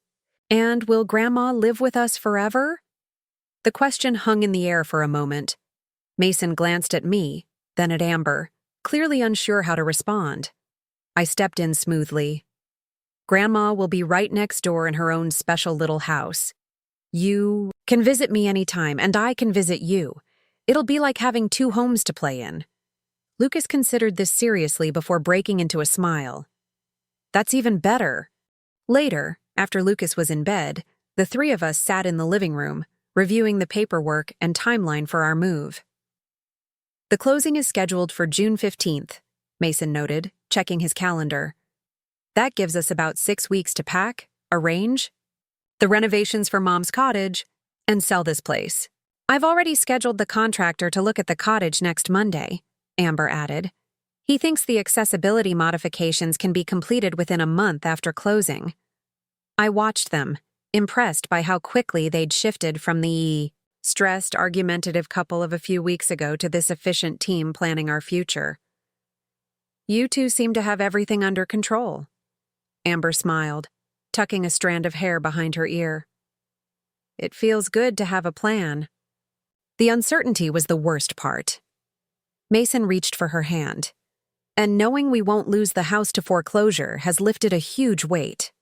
S1: "And will Grandma live with us forever?" The question hung in the air for a moment. Mason glanced at me, then at Amber, clearly unsure how to respond. I stepped in smoothly. "Grandma will be right next door in her own special little house. You can visit me anytime, and I can visit you. It'll be like having 2 homes to play in." Lucas considered this seriously before breaking into a smile. "That's even better." Later, after Lucas was in bed, the 3 of us sat in the living room, reviewing the paperwork and timeline for our move. "The closing is scheduled for June 15th, Mason noted, checking his calendar. "That gives us about 6 weeks to pack, arrange the renovations for Mom's cottage, and sell this place. I've already scheduled the contractor to look at the cottage next Monday," Amber added. "He thinks the accessibility modifications can be completed within a month after closing." I watched them, impressed by how quickly they'd shifted from the stressed, argumentative couple of a few weeks ago to this efficient team planning our future. "You two seem to have everything under control." Amber smiled, tucking a strand of hair behind her ear. "It feels good to have a plan." The uncertainty was the worst part. Mason reached for her hand. "And knowing we won't lose the house to foreclosure has lifted a huge weight."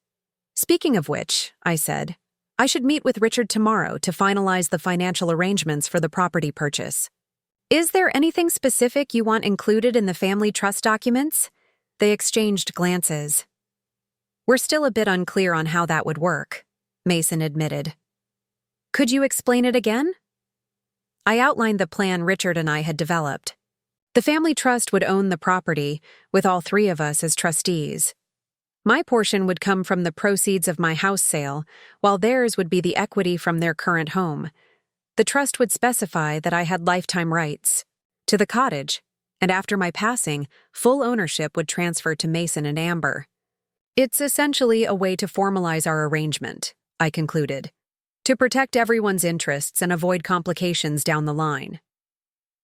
S1: "Speaking of which," I said, "I should meet with Richard tomorrow to finalize the financial arrangements for the property purchase." "Is there anything specific you want included in the family trust documents?" They exchanged glances. "We're still a bit unclear on how that would work," Mason admitted. "Could you explain it again?" I outlined the plan Richard and I had developed. The family trust would own the property, with all 3 of us as trustees. My portion would come from the proceeds of my house sale, while theirs would be the equity from their current home. The trust would specify that I had lifetime rights to the cottage, and after my passing, full ownership would transfer to Mason and Amber. "It's essentially a way to formalize our arrangement," I concluded, "to protect everyone's interests and avoid complications down the line."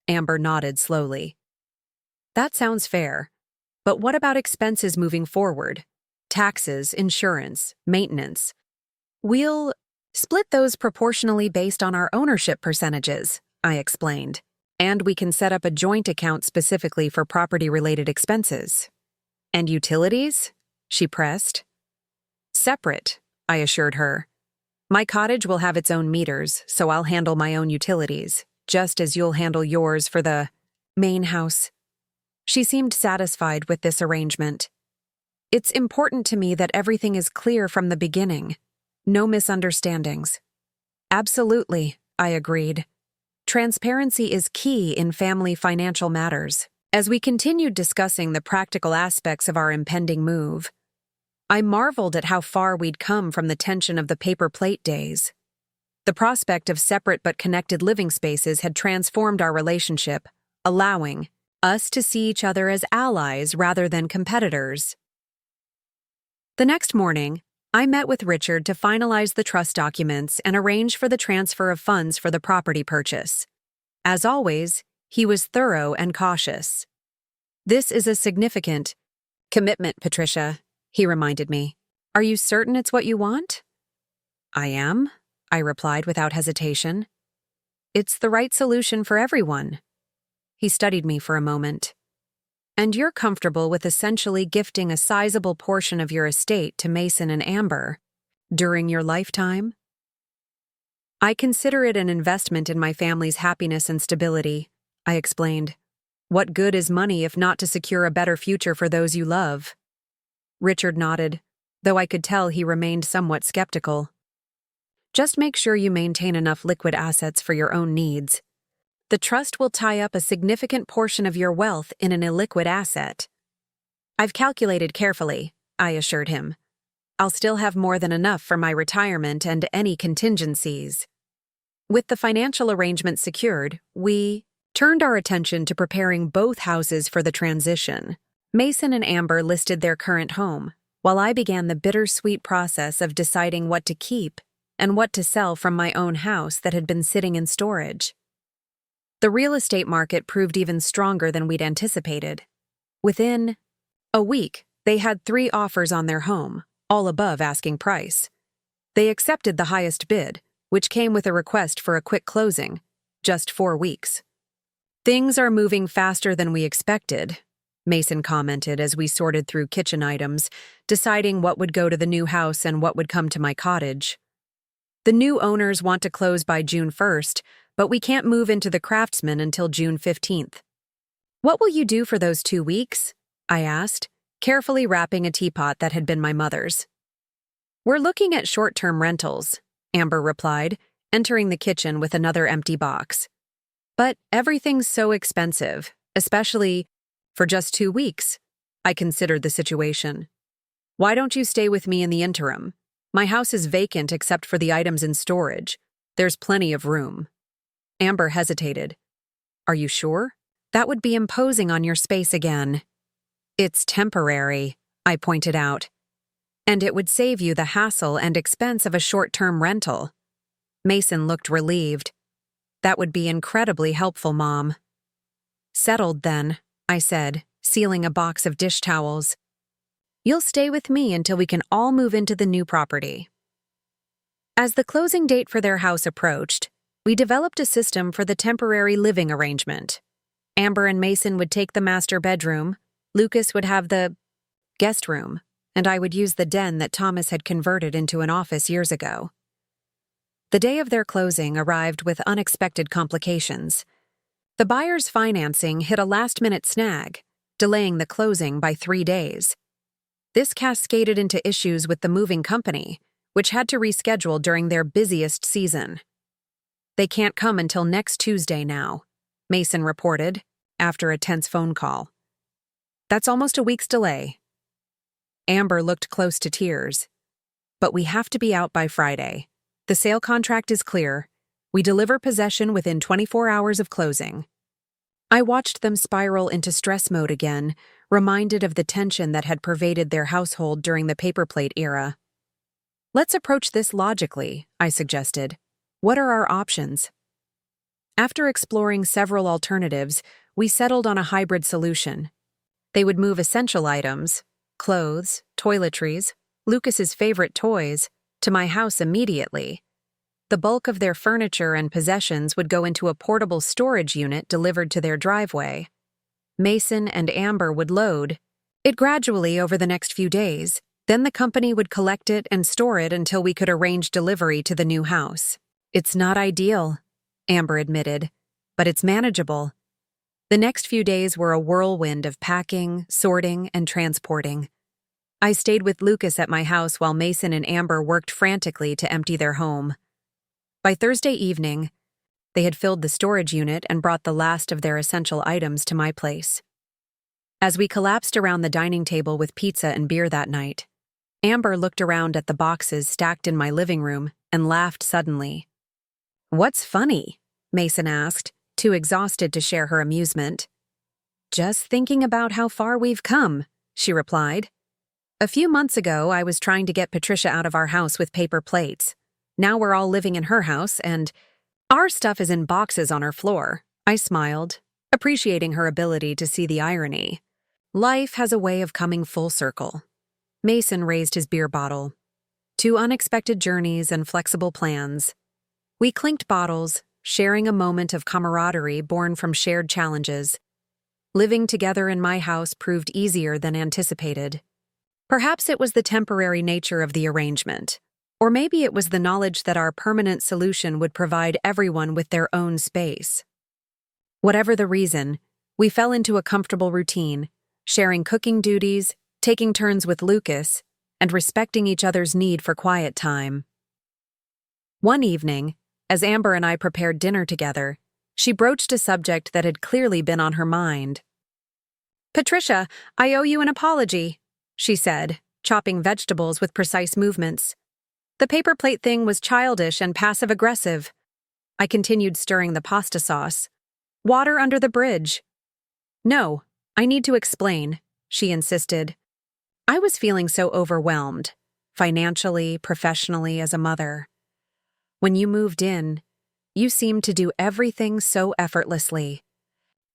S1: Amber nodded slowly. "That sounds fair. But what about expenses moving forward? Taxes, insurance, maintenance. We'll split those proportionally based on our ownership percentages," I explained. "And we can set up a joint account specifically for property-related expenses." "And utilities?" she pressed. "Separate," I assured her. "My cottage will have its own meters, so I'll handle my own utilities, just as you'll handle yours for the main house." She seemed satisfied with this arrangement. "It's important to me that everything is clear from the beginning. No misunderstandings." "Absolutely," I agreed. Transparency is key in family financial matters. As we continued discussing the practical aspects of our impending move, I marveled at how far we'd come from the tension of the paper plate days. The prospect of separate but connected living spaces had transformed our relationship, allowing us to see each other as allies rather than competitors. The next morning, I met with Richard to finalize the trust documents and arrange for the transfer of funds for the property purchase. As always, he was thorough and cautious. "This is a significant commitment, Patricia," he reminded me. "Are you certain it's what you want?" "I am," I replied without hesitation. "It's the right solution for everyone." He studied me for a moment. "And you're comfortable with essentially gifting a sizable portion of your estate to Mason and Amber during your lifetime?" "I consider it an investment in my family's happiness and stability," I explained. "What good is money if not to secure a better future for those you love?" Richard nodded, though I could tell he remained somewhat skeptical. "Just make sure you maintain enough liquid assets for your own needs. The trust will tie up a significant portion of your wealth in an illiquid asset." "I've calculated carefully," I assured him. "I'll still have more than enough for my retirement and any contingencies." With the financial arrangements secured, we turned our attention to preparing both houses for the transition. Mason and Amber listed their current home, while I began the bittersweet process of deciding what to keep and what to sell from my own house that had been sitting in storage. The real estate market proved even stronger than we'd anticipated. Within a week, they had 3 offers on their home, all above asking price. They accepted the highest bid, which came with a request for a quick closing, just 4 weeks. "Things are moving faster than we expected," Mason commented as we sorted through kitchen items, deciding what would go to the new house and what would come to my cottage. "The new owners want to close by June 1st, but we can't move into the Craftsman until June 15th. "What will you do for those 2 weeks?" I asked, carefully wrapping a teapot that had been my mother's. "We're looking at short-term rentals," Amber replied, entering the kitchen with another empty box. "But everything's so expensive, especially for just 2 weeks." I considered the situation. "Why don't you stay with me in the interim? My house is vacant except for the items in storage. There's plenty of room." Amber hesitated. "Are you sure? That would be imposing on your space again." "It's temporary," I pointed out. "And it would save you the hassle and expense of a short-term rental." Mason looked relieved. "That would be incredibly helpful, Mom." "Settled then," I said, sealing a box of dish towels. "You'll stay with me until we can all move into the new property." As the closing date for their house approached, we developed a system for the temporary living arrangement. Amber and Mason would take the master bedroom, Lucas would have the guest room, and I would use the den that Thomas had converted into an office years ago. The day of their closing arrived with unexpected complications. The buyer's financing hit a last-minute snag, delaying the closing by 3 days. This cascaded into issues with the moving company, which had to reschedule during their busiest season. "They can't come until next Tuesday now," Mason reported, after a tense phone call. "That's almost a week's delay." Amber looked close to tears. "But we have to be out by Friday. The sale contract is clear. We deliver possession within 24 hours of closing." I watched them spiral into stress mode again, reminded of the tension that had pervaded their household during the paper plate era. "Let's approach this logically," I suggested. "What are our options?" After exploring several alternatives, we settled on a hybrid solution. They would move essential items, clothes, toiletries, Lucas's favorite toys, to my house immediately. The bulk of their furniture and possessions would go into a portable storage unit delivered to their driveway. Mason and Amber would load it gradually over the next few days, then the company would collect it and store it until we could arrange delivery to the new house. "It's not ideal," Amber admitted, "but it's manageable." The next few days were a whirlwind of packing, sorting, and transporting. I stayed with Lucas at my house while Mason and Amber worked frantically to empty their home. By Thursday evening, they had filled the storage unit and brought the last of their essential items to my place. As we collapsed around the dining table with pizza and beer that night, Amber looked around at the boxes stacked in my living room and laughed suddenly. "What's funny?" Mason asked, too exhausted to share her amusement. "Just thinking about how far we've come," she replied. "A few months ago, I was trying to get Patricia out of our house with paper plates. Now we're all living in her house, and our stuff is in boxes on her floor." I smiled, appreciating her ability to see the irony. Life has a way of coming full circle. Mason raised his beer bottle. Two unexpected journeys and flexible plans. We clinked bottles, sharing a moment of camaraderie born from shared challenges. Living together in my house proved easier than anticipated. Perhaps it was the temporary nature of the arrangement, or maybe it was the knowledge that our permanent solution would provide everyone with their own space. Whatever the reason, we fell into a comfortable routine, sharing cooking duties, taking turns with Lucas, and respecting each other's need for quiet time. One evening, as Amber and I prepared dinner together, she broached a subject that had clearly been on her mind. "Patricia, I owe you an apology," she said, chopping vegetables with precise movements. "The paper plate thing was childish and passive-aggressive." I continued stirring the pasta sauce. "Water under the bridge." "No, I need to explain," she insisted. I was feeling so overwhelmed, financially, professionally, as a mother. When you moved in, you seemed to do everything so effortlessly.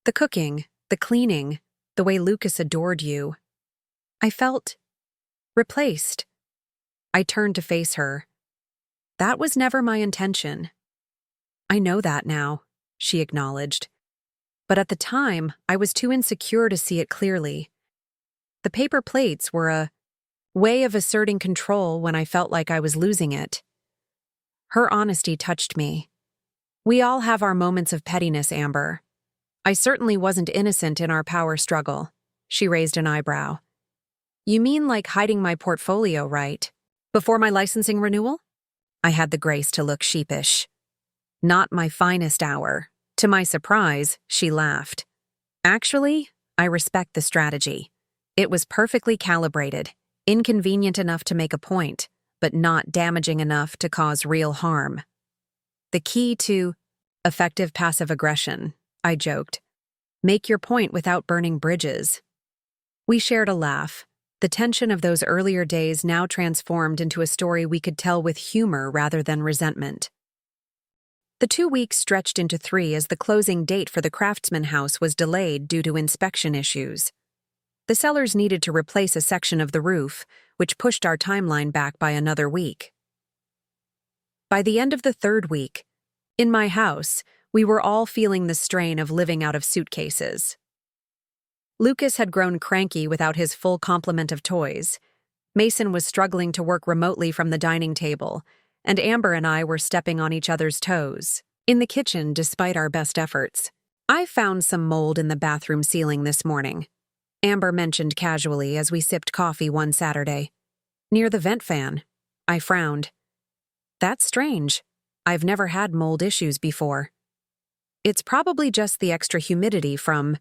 S1: The cooking, the cleaning, the way Lucas adored you. I felt replaced. I turned to face her. "That was never my intention." "I know that now," she acknowledged. "But at the time, I was too insecure to see it clearly. The paper plates were a way of asserting control when I felt like I was losing it." Her honesty touched me. "We all have our moments of pettiness, Amber. I certainly wasn't innocent in our power struggle." She raised an eyebrow. "You mean like hiding my portfolio, right? Before my licensing renewal?" I had the grace to look sheepish. "Not my finest hour." To my surprise, she laughed. "Actually, I respect the strategy. It was perfectly calibrated, inconvenient enough to make a point, but not damaging enough to cause real harm. The key to effective passive aggression," I joked. "Make your point without burning bridges." We shared a laugh. The tension of those earlier days now transformed into a story we could tell with humor rather than resentment. The 2 weeks stretched into 3 as the closing date for the Craftsman house was delayed due to inspection issues. The sellers needed to replace a section of the roof, which pushed our timeline back by another week. By the end of the 3rd week, in my house, we were all feeling the strain of living out of suitcases. Lucas had grown cranky without his full complement of toys. Mason was struggling to work remotely from the dining table, and Amber and I were stepping on each other's toes. In the kitchen, despite our best efforts, "I found some mold in the bathroom ceiling this morning," Amber mentioned casually as we sipped coffee one Saturday. "Near the vent fan." I frowned. "That's strange. I've never had mold issues before." "It's probably just the extra humidity from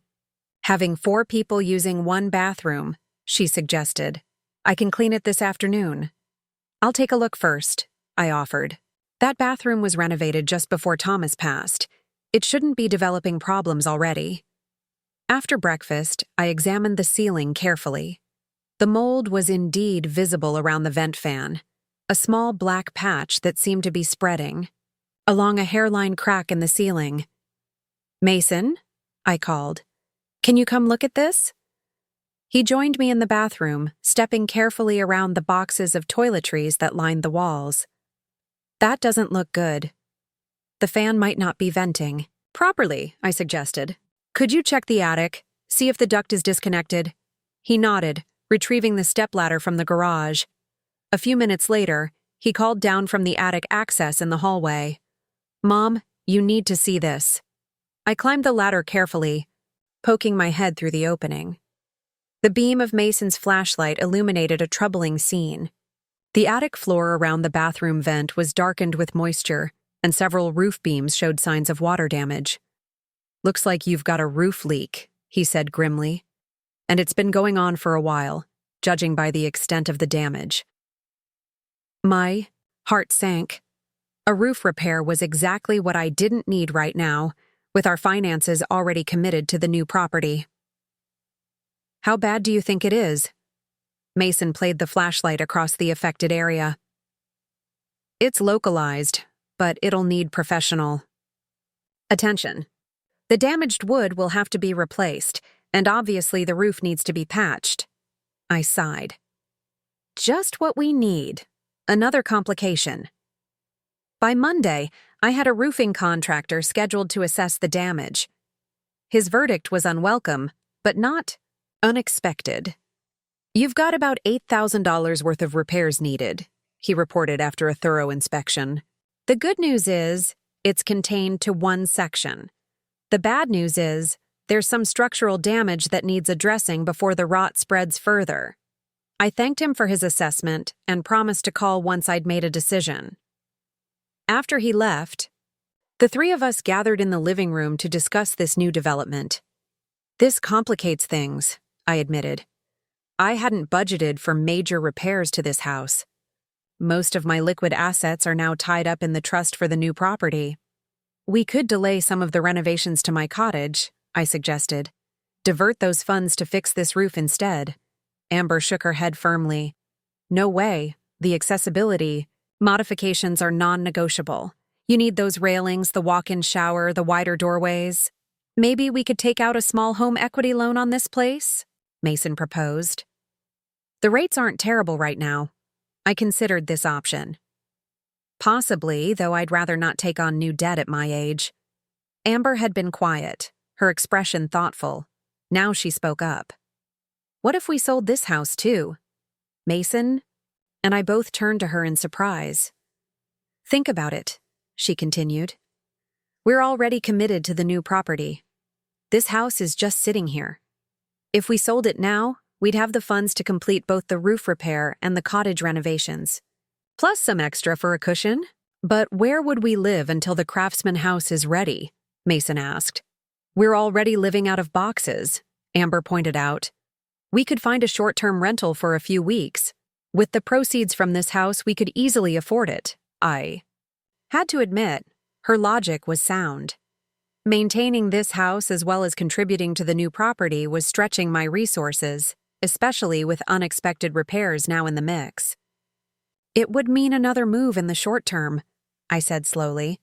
S1: having 4 people using one bathroom," she suggested. "I can clean it this afternoon." "I'll take a look first," I offered. That bathroom was renovated just before Thomas passed. It shouldn't be developing problems already. After breakfast, I examined the ceiling carefully. The mold was indeed visible around the vent fan, a small black patch that seemed to be spreading along a hairline crack in the ceiling. "Mason," I called, "can you come look at this?" He joined me in the bathroom, stepping carefully around the boxes of toiletries that lined the walls. "That doesn't look good. The fan might not be venting properly," I suggested. "Could you check the attic, see if the duct is disconnected?" He nodded, retrieving the stepladder from the garage. A few minutes later, he called down from the attic access in the hallway. "Mom, you need to see this." I climbed the ladder carefully, poking my head through the opening. The beam of Mason's flashlight illuminated a troubling scene. The attic floor around the bathroom vent was darkened with moisture, and several roof beams showed signs of water damage. "Looks like you've got a roof leak," he said grimly. "And it's been going on for a while, judging by the extent of the damage." My heart sank. A roof repair was exactly what I didn't need right now, with our finances already committed to the new property. How bad do you think it is? Mason played the flashlight across the affected area. It's localized, but it'll need professional attention. The damaged wood will have to be replaced, and obviously the roof needs to be patched. I sighed. Just what we need. Another complication. By Monday, I had a roofing contractor scheduled to assess the damage. His verdict was unwelcome, but not unexpected. You've got about $8,000 worth of repairs needed, he reported after a thorough inspection. The good news is, it's contained to one section. The bad news is, there's some structural damage that needs addressing before the rot spreads further. I thanked him for his assessment and promised to call once I'd made a decision. After he left, the three of us gathered in the living room to discuss this new development. This complicates things, I admitted. I hadn't budgeted for major repairs to this house. Most of my liquid assets are now tied up in the trust for the new property. We could delay some of the renovations to my cottage, I suggested. Divert those funds to fix this roof instead. Amber shook her head firmly. No way. The accessibility modifications are non-negotiable. You need those railings, the walk-in shower, the wider doorways. Maybe we could take out a small home equity loan on this place? Mason proposed. The rates aren't terrible right now. I considered this option. Possibly, though I'd rather not take on new debt at my age. Amber had been quiet, her expression thoughtful. Now she spoke up. What if we sold this house too? Mason and I both turned to her in surprise. Think about it, she continued. We're already committed to the new property. This house is just sitting here. If we sold it now, we'd have the funds to complete both the roof repair and the cottage renovations. Plus some extra for a cushion. But where would we live until the Craftsman house is ready? Mason asked. We're already living out of boxes, Amber pointed out. We could find a short-term rental for a few weeks. With the proceeds from this house, we could easily afford it. I had to admit, her logic was sound. Maintaining this house as well as contributing to the new property was stretching my resources, especially with unexpected repairs now in the mix. It would mean another move in the short term, I said slowly,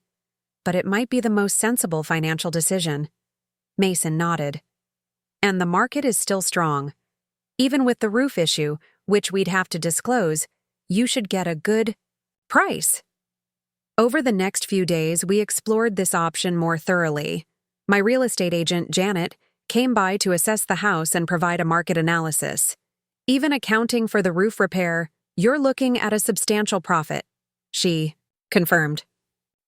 S1: but it might be the most sensible financial decision. Mason nodded. And the market is still strong. Even with the roof issue, which we'd have to disclose, you should get a good price. Over the next few days, we explored this option more thoroughly. My real estate agent, Janet, came by to assess the house and provide a market analysis. Even accounting for the roof repair, you're looking at a substantial profit, she confirmed.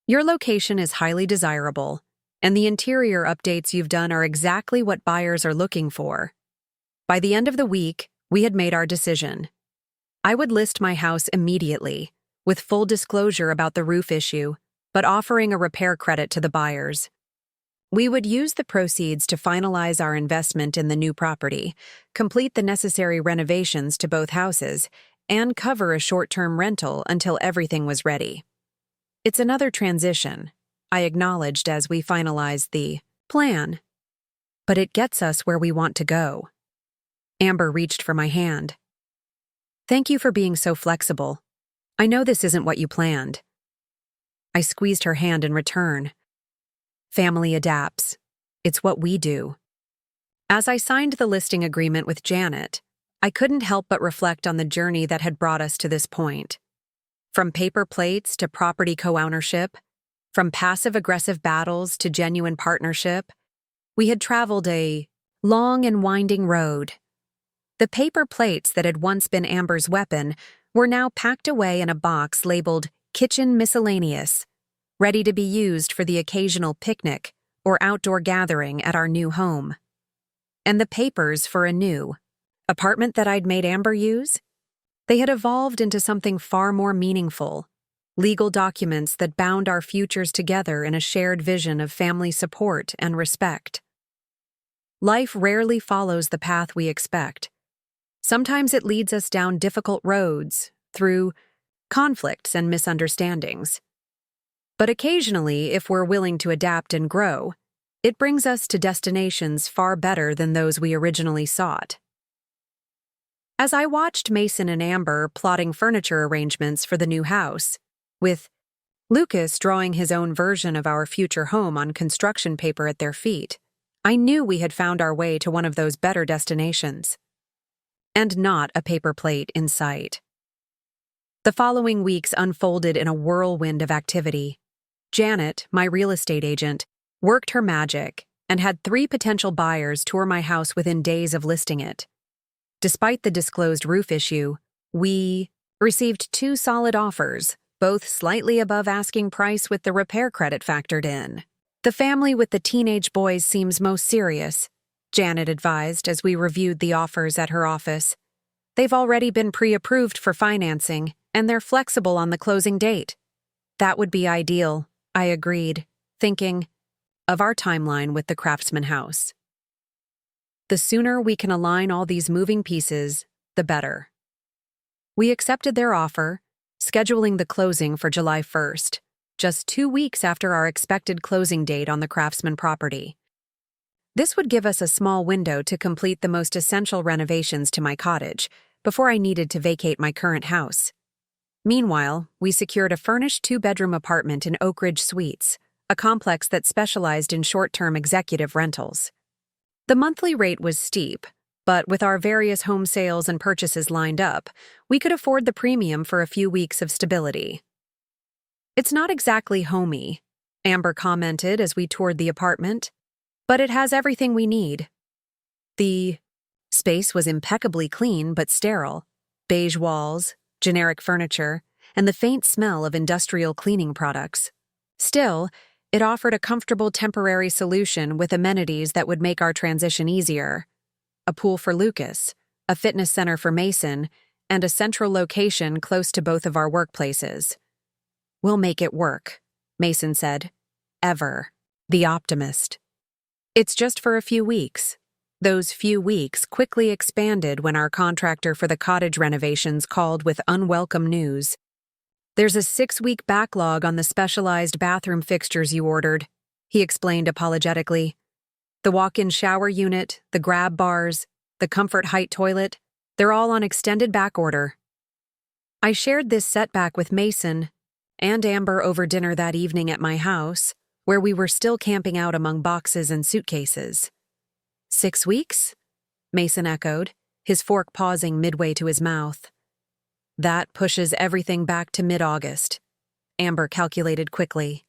S1: Your location is highly desirable, and the interior updates you've done are exactly what buyers are looking for. By the end of the week, we had made our decision. I would list my house immediately, with full disclosure about the roof issue, but offering a repair credit to the buyers. We would use the proceeds to finalize our investment in the new property, complete the necessary renovations to both houses, and cover a short-term rental until everything was ready. It's another transition, I acknowledged as we finalized the plan. But it gets us where we want to go. Amber reached for my hand. Thank you for being so flexible. I know this isn't what you planned. I squeezed her hand in return. Family adapts. It's what we do. As I signed the listing agreement with Janet, I couldn't help but reflect on the journey that had brought us to this point. From paper plates to property co-ownership, from passive-aggressive battles to genuine partnership, we had traveled a long and winding road. The paper plates that had once been Amber's weapon were now packed away in a box labeled Kitchen Miscellaneous, ready to be used for the occasional picnic or outdoor gathering at our new home. And the papers for a new apartment that I'd made Amber use? They had evolved into something far more meaningful, legal documents that bound our futures together in a shared vision of family support and respect. Life rarely follows the path we expect. Sometimes it leads us down difficult roads, through conflicts and misunderstandings. But occasionally, if we're willing to adapt and grow, it brings us to destinations far better than those we originally sought. As I watched Mason and Amber plotting furniture arrangements for the new house, with Lucas drawing his own version of our future home on construction paper at their feet, I knew we had found our way to one of those better destinations. And not a paper plate in sight. The following weeks unfolded in a whirlwind of activity. Janet, my real estate agent, worked her magic and had 3 potential buyers tour my house within days of listing it. Despite the disclosed roof issue, we received 2 solid offers, both slightly above asking price with the repair credit factored in. The family with the teenage boys seems most serious, Janet advised as we reviewed the offers at her office. They've already been pre-approved for financing, and they're flexible on the closing date. That would be ideal, I agreed, thinking of our timeline with the Craftsman house. The sooner we can align all these moving pieces, the better. We accepted their offer, scheduling the closing for July 1st, just 2 weeks after our expected closing date on the Craftsman property. This would give us a small window to complete the most essential renovations to my cottage before I needed to vacate my current house. Meanwhile, we secured a furnished 2-bedroom apartment in Oak Ridge Suites, a complex that specialized in short-term executive rentals. The monthly rate was steep, but with our various home sales and purchases lined up, we could afford the premium for a few weeks of stability. It's not exactly homey, Amber commented as we toured the apartment, but it has everything we need. The space was impeccably clean but sterile, beige walls, generic furniture, and the faint smell of industrial cleaning products. Still, it offered a comfortable temporary solution with amenities that would make our transition easier. A pool for Lucas, a fitness center for Mason, and a central location close to both of our workplaces. We'll make it work, Mason said. Ever. The optimist. It's just for a few weeks. Those few weeks quickly expanded when our contractor for the cottage renovations called with unwelcome news. There's a 6-week backlog on the specialized bathroom fixtures you ordered, he explained apologetically. The walk-in shower unit, the grab bars, the comfort height toilet, they're all on extended back order. I shared this setback with Mason and Amber over dinner that evening at my house, where we were still camping out among boxes and suitcases. 6 weeks? Mason echoed, his fork pausing midway to his mouth. That pushes everything back to mid-August, Amber calculated quickly.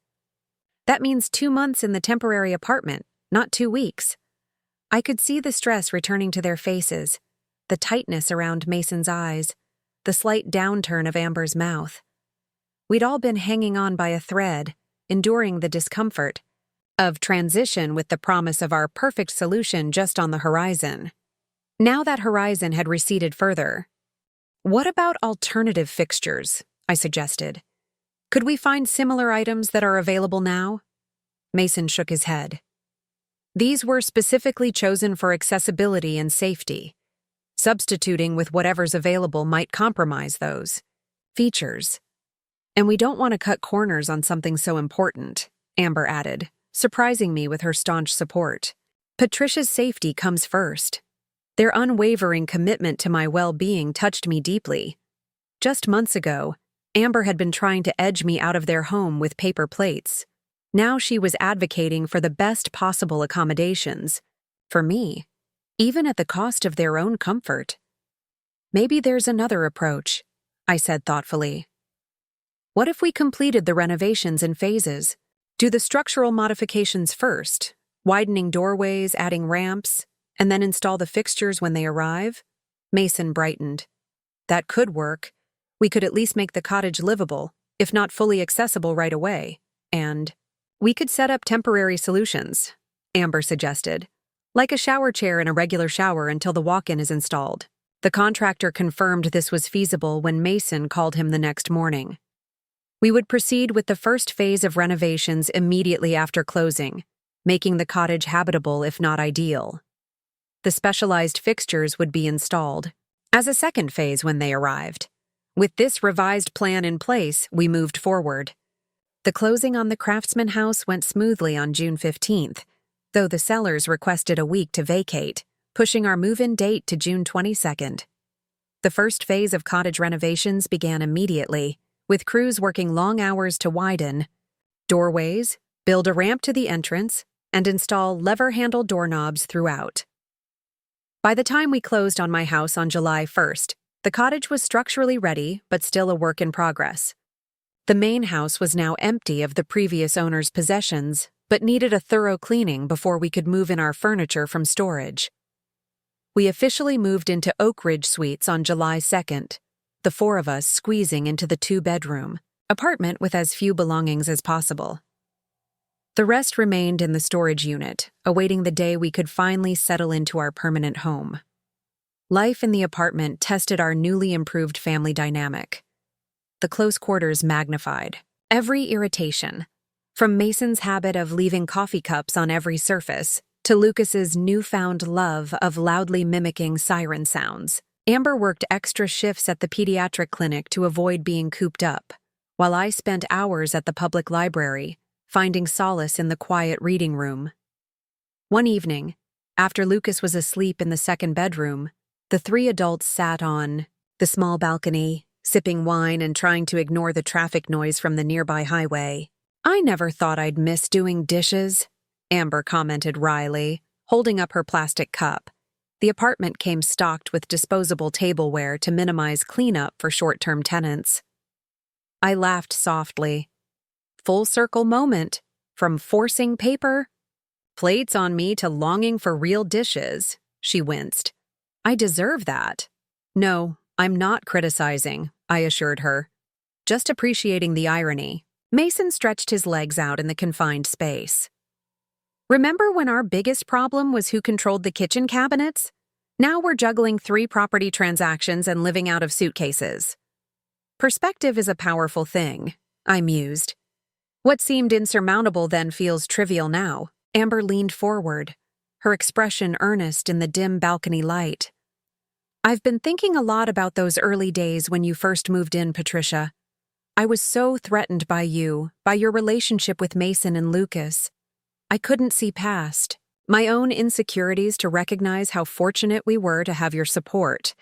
S1: That means 2 months in the temporary apartment, not 2 weeks. I could see the stress returning to their faces, the tightness around Mason's eyes, the slight downturn of Amber's mouth. We'd all been hanging on by a thread, enduring the discomfort of transition with the promise of our perfect solution just on the horizon. Now that horizon had receded further. What about alternative fixtures? I suggested. Could we find similar items that are available now? Mason shook his head. These were specifically chosen for accessibility and safety. Substituting with whatever's available might compromise those features. And we don't want to cut corners on something so important, Amber added, surprising me with her staunch support. Patricia's safety comes first. Their unwavering commitment to my well-being touched me deeply. Just months ago, Amber had been trying to edge me out of their home with paper plates. Now she was advocating for the best possible accommodations. For me, even at the cost of their own comfort. Maybe there's another approach, I said thoughtfully. What if we completed the renovations in phases? Do the structural modifications first, widening doorways, adding ramps, and then install the fixtures when they arrive? Mason brightened. That could work. We could at least make the cottage livable, if not fully accessible right away. And we could set up temporary solutions, Amber suggested, like a shower chair in a regular shower until the walk-in is installed. The contractor confirmed this was feasible when Mason called him the next morning. We would proceed with the first phase of renovations immediately after closing, making the cottage habitable if not ideal. The specialized fixtures would be installed as a second phase when they arrived. With this revised plan in place, we moved forward. The closing on the Craftsman house went smoothly on June 15th, though the sellers requested a week to vacate, pushing our move-in date to June 22nd. The first phase of cottage renovations began immediately, with crews working long hours to widen doorways, build a ramp to the entrance, and install lever-handle doorknobs throughout. By the time we closed on my house on July 1st, the cottage was structurally ready but still a work in progress. The main house was now empty of the previous owner's possessions, but needed a thorough cleaning before we could move in our furniture from storage. We officially moved into Oak Ridge Suites on July 2nd, the four of us squeezing into the two-bedroom apartment with as few belongings as possible. The rest remained in the storage unit, awaiting the day we could finally settle into our permanent home. Life in the apartment tested our newly improved family dynamic. The close quarters magnified every irritation, from Mason's habit of leaving coffee cups on every surface to Lucas's newfound love of loudly mimicking siren sounds. Amber worked extra shifts at the pediatric clinic to avoid being cooped up, while I spent hours at the public library, finding solace in the quiet reading room. One evening, after Lucas was asleep in the second bedroom, the three adults sat on the small balcony, sipping wine and trying to ignore the traffic noise from the nearby highway. "I never thought I'd miss doing dishes," Amber commented wryly, holding up her plastic cup. The apartment came stocked with disposable tableware to minimize cleanup for short-term tenants. I laughed softly. Full circle moment, from forcing paper plates on me to longing for real dishes, she winced. "I deserve that." "No, I'm not criticizing," I assured her. "Just appreciating the irony." Mason stretched his legs out in the confined space. "Remember when our biggest problem was who controlled the kitchen cabinets? Now we're juggling 3 property transactions and living out of suitcases." Perspective is a powerful thing, I mused. What seemed insurmountable then feels trivial now. Amber leaned forward, her expression earnest in the dim balcony light. "I've been thinking a lot about those early days when you first moved in, Patricia. I was so threatened by you, by your relationship with Mason and Lucas. I couldn't see past my own insecurities to recognize how fortunate we were to have your support.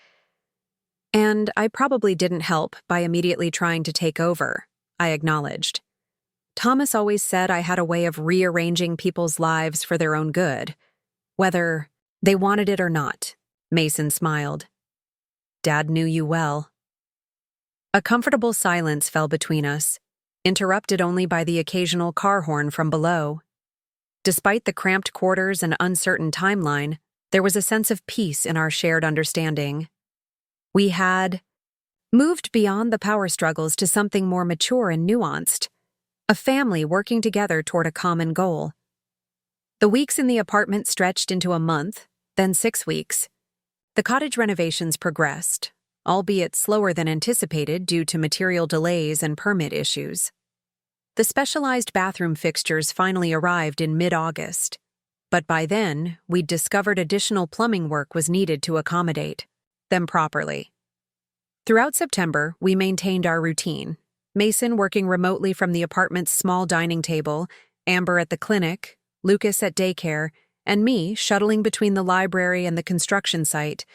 S1: And I probably didn't help by immediately trying to take over," I acknowledged. "Thomas always said I had a way of rearranging people's lives for their own good, whether they wanted it or not." Mason smiled. "Dad knew you well." A comfortable silence fell between us, interrupted only by the occasional car horn from below. Despite the cramped quarters and uncertain timeline, there was a sense of peace in our shared understanding. We had moved beyond the power struggles to something more mature and nuanced, a family working together toward a common goal. The weeks in the apartment stretched into a month, then 6 weeks. The cottage renovations progressed, albeit slower than anticipated due to material delays and permit issues. The specialized bathroom fixtures finally arrived in mid-August, but by then, we'd discovered additional plumbing work was needed to accommodate them properly. Throughout September, we maintained our routine. Mason working remotely from the apartment's small dining table, Amber at the clinic, Lucas at daycare, and me shuttling between the library and the construction site,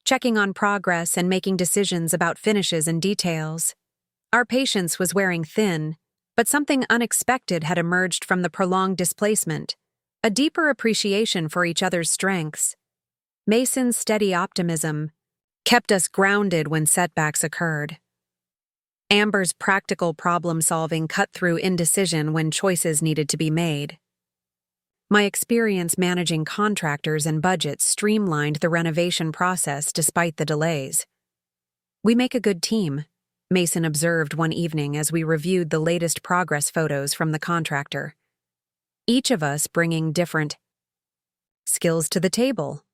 S1: checking on progress and making decisions about finishes and details. Our patience was wearing thin, but something unexpected had emerged from the prolonged displacement, a deeper appreciation for each other's strengths. Mason's steady optimism kept us grounded when setbacks occurred. Amber's practical problem-solving cut through indecision when choices needed to be made. My experience managing contractors and budgets streamlined the renovation process despite the delays. "We make a good team," Mason observed one evening as we reviewed the latest progress photos from the contractor. "Each of us bringing different skills to the table."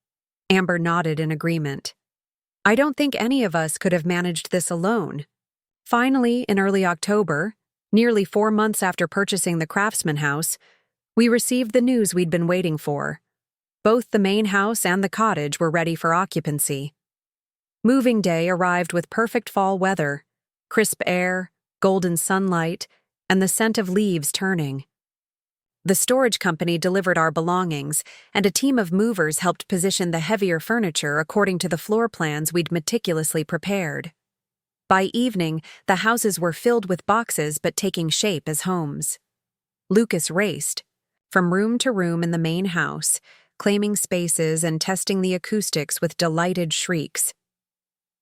S1: Amber nodded in agreement. "I don't think any of us could have managed this alone." Finally, in early October, nearly 4 months after purchasing the Craftsman house, we received the news we'd been waiting for. Both the main house and the cottage were ready for occupancy. Moving day arrived with perfect fall weather, crisp air, golden sunlight, and the scent of leaves turning. The storage company delivered our belongings, and a team of movers helped position the heavier furniture according to the floor plans we'd meticulously prepared. By evening, the houses were filled with boxes but taking shape as homes. Lucas raced from room to room in the main house, claiming spaces and testing the acoustics with delighted shrieks.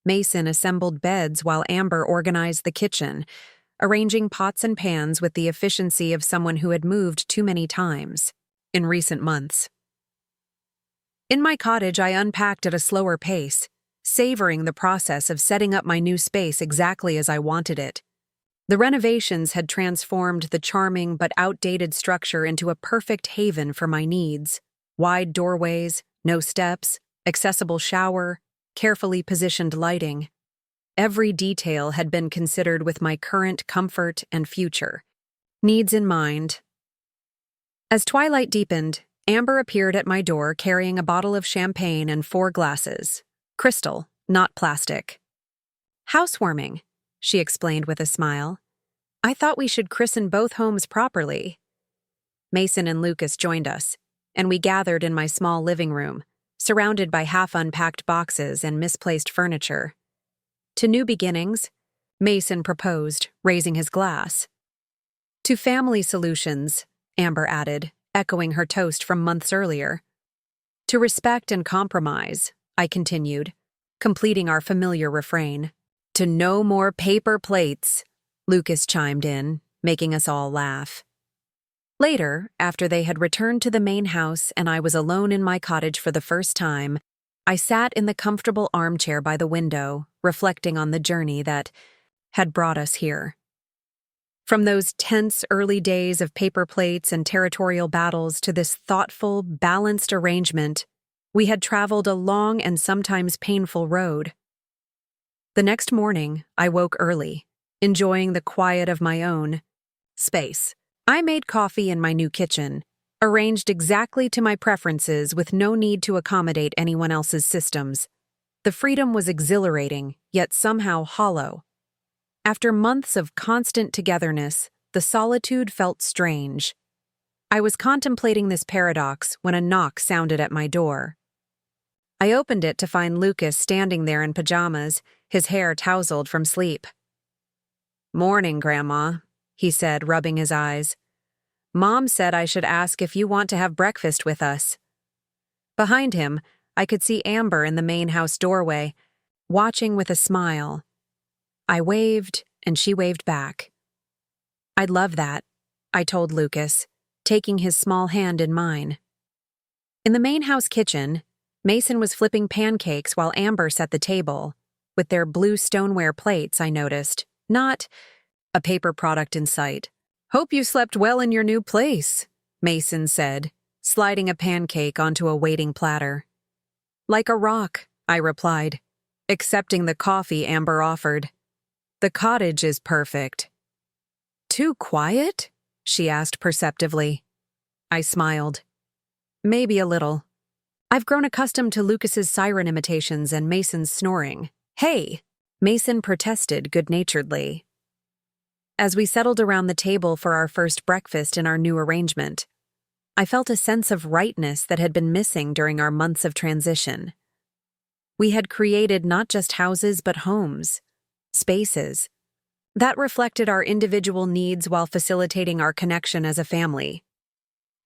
S1: Mason assembled beds while Amber organized the kitchen, arranging pots and pans with the efficiency of someone who had moved too many times in recent months. In my cottage, I unpacked at a slower pace, savoring the process of setting up my new space exactly as I wanted it. The renovations had transformed the charming but outdated structure into a perfect haven for my needs. Wide doorways, no steps, accessible shower, carefully positioned lighting. Every detail had been considered with my current comfort and future needs in mind. As twilight deepened, Amber appeared at my door carrying a bottle of champagne and 4 glasses. Crystal, not plastic. "Housewarming," she explained with a smile. "I thought we should christen both homes properly." Mason and Lucas joined us, and we gathered in my small living room, surrounded by half-unpacked boxes and misplaced furniture. "To new beginnings," Mason proposed, raising his glass. "To family solutions," Amber added, echoing her toast from months earlier. "To respect and compromise," I continued, completing our familiar refrain. "To no more paper plates," Lucas chimed in, making us all laugh. Later, after they had returned to the main house and I was alone in my cottage for the first time, I sat in the comfortable armchair by the window, reflecting on the journey that had brought us here. From those tense early days of paper plates and territorial battles to this thoughtful, balanced arrangement, we had traveled a long and sometimes painful road. The next morning, I woke early, enjoying the quiet of my own space. I made coffee in my new kitchen, arranged exactly to my preferences with no need to accommodate anyone else's systems. The freedom was exhilarating, yet somehow hollow. After months of constant togetherness, the solitude felt strange. I was contemplating this paradox when a knock sounded at my door. I opened it to find Lucas standing there in pajamas, his hair tousled from sleep. "Morning, Grandma," he said, rubbing his eyes. "Mom said I should ask if you want to have breakfast with us." Behind him, I could see Amber in the main house doorway, watching with a smile. I waved, and she waved back. "I'd love that," I told Lucas, taking his small hand in mine. In the main house kitchen, Mason was flipping pancakes while Amber set the table, with their blue stoneware plates, I noticed, not a paper product in sight. "Hope you slept well in your new place," Mason said, sliding a pancake onto a waiting platter. "Like a rock," I replied, accepting the coffee Amber offered. "The cottage is perfect." "Too quiet?" she asked perceptively. I smiled. "Maybe a little. I've grown accustomed to Lucas's siren imitations and Mason's snoring." "Hey!" Mason protested good-naturedly. As we settled around the table for our first breakfast in our new arrangement, I felt a sense of rightness that had been missing during our months of transition. We had created not just houses but homes, spaces, that reflected our individual needs while facilitating our connection as a family.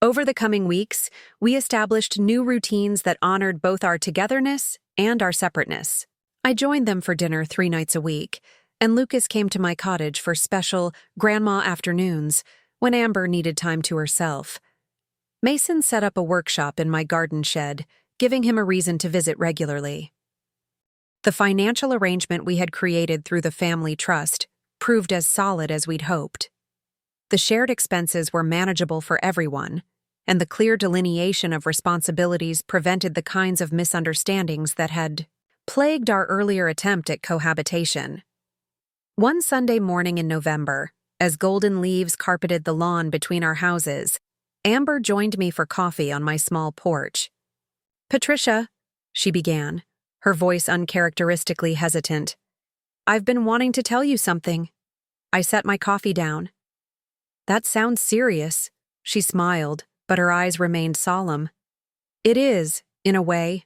S1: Over the coming weeks, we established new routines that honored both our togetherness and our separateness. I joined them for dinner 3 nights a week, and Lucas came to my cottage for special grandma afternoons when Amber needed time to herself. Mason set up a workshop in my garden shed, giving him a reason to visit regularly. The financial arrangement we had created through the family trust proved as solid as we'd hoped. The shared expenses were manageable for everyone, and the clear delineation of responsibilities prevented the kinds of misunderstandings that had plagued our earlier attempt at cohabitation. One Sunday morning in November, as golden leaves carpeted the lawn between our houses, Amber joined me for coffee on my small porch. "Patricia," she began, her voice uncharacteristically hesitant, I've been wanting to tell you something. I set my coffee down. That sounds serious. She smiled, but her eyes remained solemn. It is, in a way.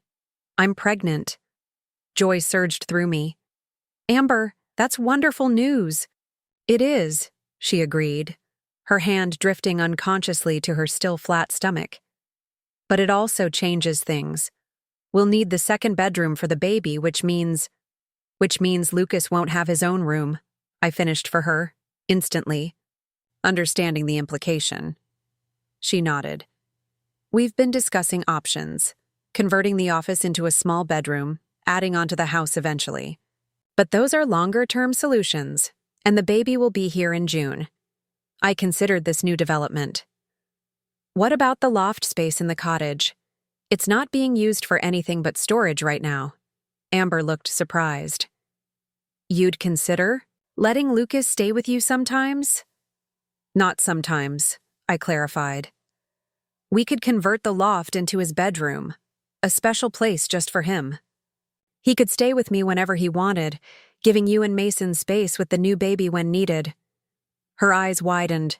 S1: I'm pregnant. Joy surged through me. Amber, that's wonderful news. It is, she agreed, her hand drifting unconsciously to her still flat stomach. But it also changes things. We'll need the second bedroom for the baby, which means Lucas won't have his own room. I finished for her, instantly, understanding the implication. She nodded. We've been discussing options, converting the office into a small bedroom, adding onto the house eventually. But those are longer-term solutions, and the baby will be here in June. I considered this new development. What about the loft space in the cottage? It's not being used for anything but storage right now. Amber looked surprised. You'd consider letting Lucas stay with you sometimes? Not sometimes, I clarified. We could convert the loft into his bedroom, a special place just for him. He could stay with me whenever he wanted, giving you and Mason space with the new baby when needed. Her eyes widened.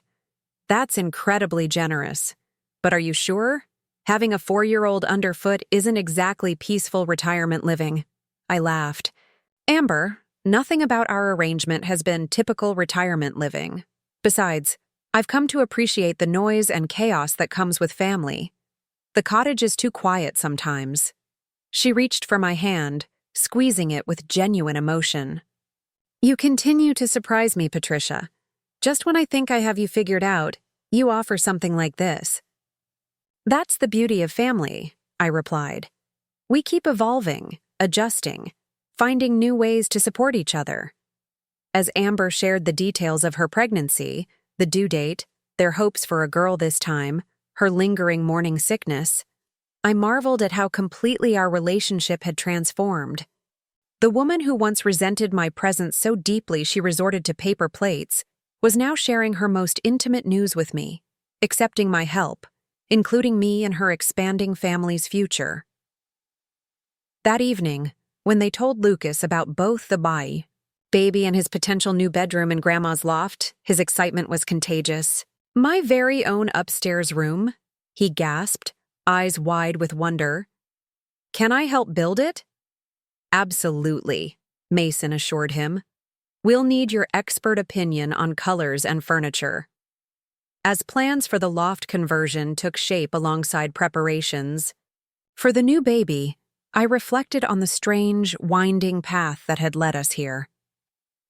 S1: That's incredibly generous. But are you sure? Having a 4-year-old underfoot isn't exactly peaceful retirement living. I laughed. Amber, nothing about our arrangement has been typical retirement living. Besides, I've come to appreciate the noise and chaos that comes with family. The cottage is too quiet sometimes. She reached for my hand, squeezing it with genuine emotion. You continue to surprise me, Patricia. Just when I think I have you figured out, you offer something like this. That's the beauty of family, I replied. We keep evolving, adjusting, finding new ways to support each other. As Amber shared the details of her pregnancy, the due date, their hopes for a girl this time, her lingering morning sickness, I marveled at how completely our relationship had transformed. The woman who once resented my presence so deeply she resorted to paper plates was now sharing her most intimate news with me, accepting my help, including me in her expanding family's future. That evening, when they told Lucas about both the baby and his potential new bedroom in Grandma's loft, his excitement was contagious. My very own upstairs room, he gasped, eyes wide with wonder. Can I help build it? Absolutely, Mason assured him. We'll need your expert opinion on colors and furniture. As plans for the loft conversion took shape alongside preparations for the new baby, I reflected on the strange, winding path that had led us here.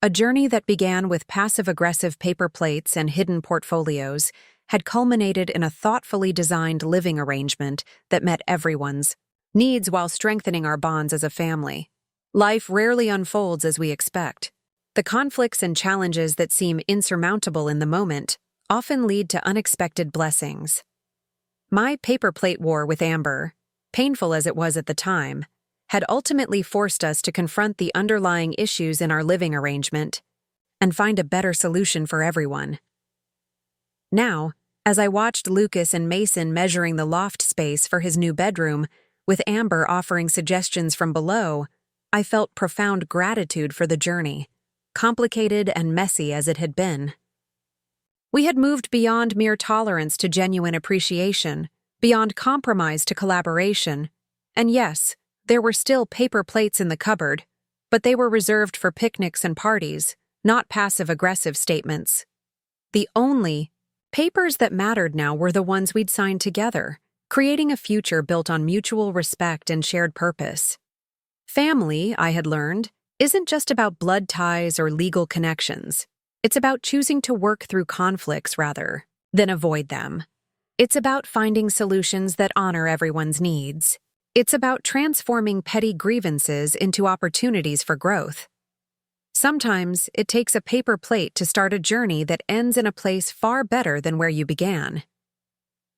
S1: A journey that began with passive-aggressive paper plates and hidden portfolios had culminated in a thoughtfully designed living arrangement that met everyone's needs while strengthening our bonds as a family. Life rarely unfolds as we expect. The conflicts and challenges that seem insurmountable in the moment often lead to unexpected blessings. My paper plate war with Amber, painful as it was at the time, had ultimately forced us to confront the underlying issues in our living arrangement and find a better solution for everyone. Now, as I watched Lucas and Mason measuring the loft space for his new bedroom, with Amber offering suggestions from below, I felt profound gratitude for the journey, complicated and messy as it had been. We had moved beyond mere tolerance to genuine appreciation, beyond compromise to collaboration, and yes, there were still paper plates in the cupboard, but they were reserved for picnics and parties, not passive-aggressive statements. The only papers that mattered now were the ones we'd signed together, creating a future built on mutual respect and shared purpose. Family, I had learned, isn't just about blood ties or legal connections. It's about choosing to work through conflicts rather than avoid them. It's about finding solutions that honor everyone's needs. It's about transforming petty grievances into opportunities for growth. Sometimes it takes a paper plate to start a journey that ends in a place far better than where you began.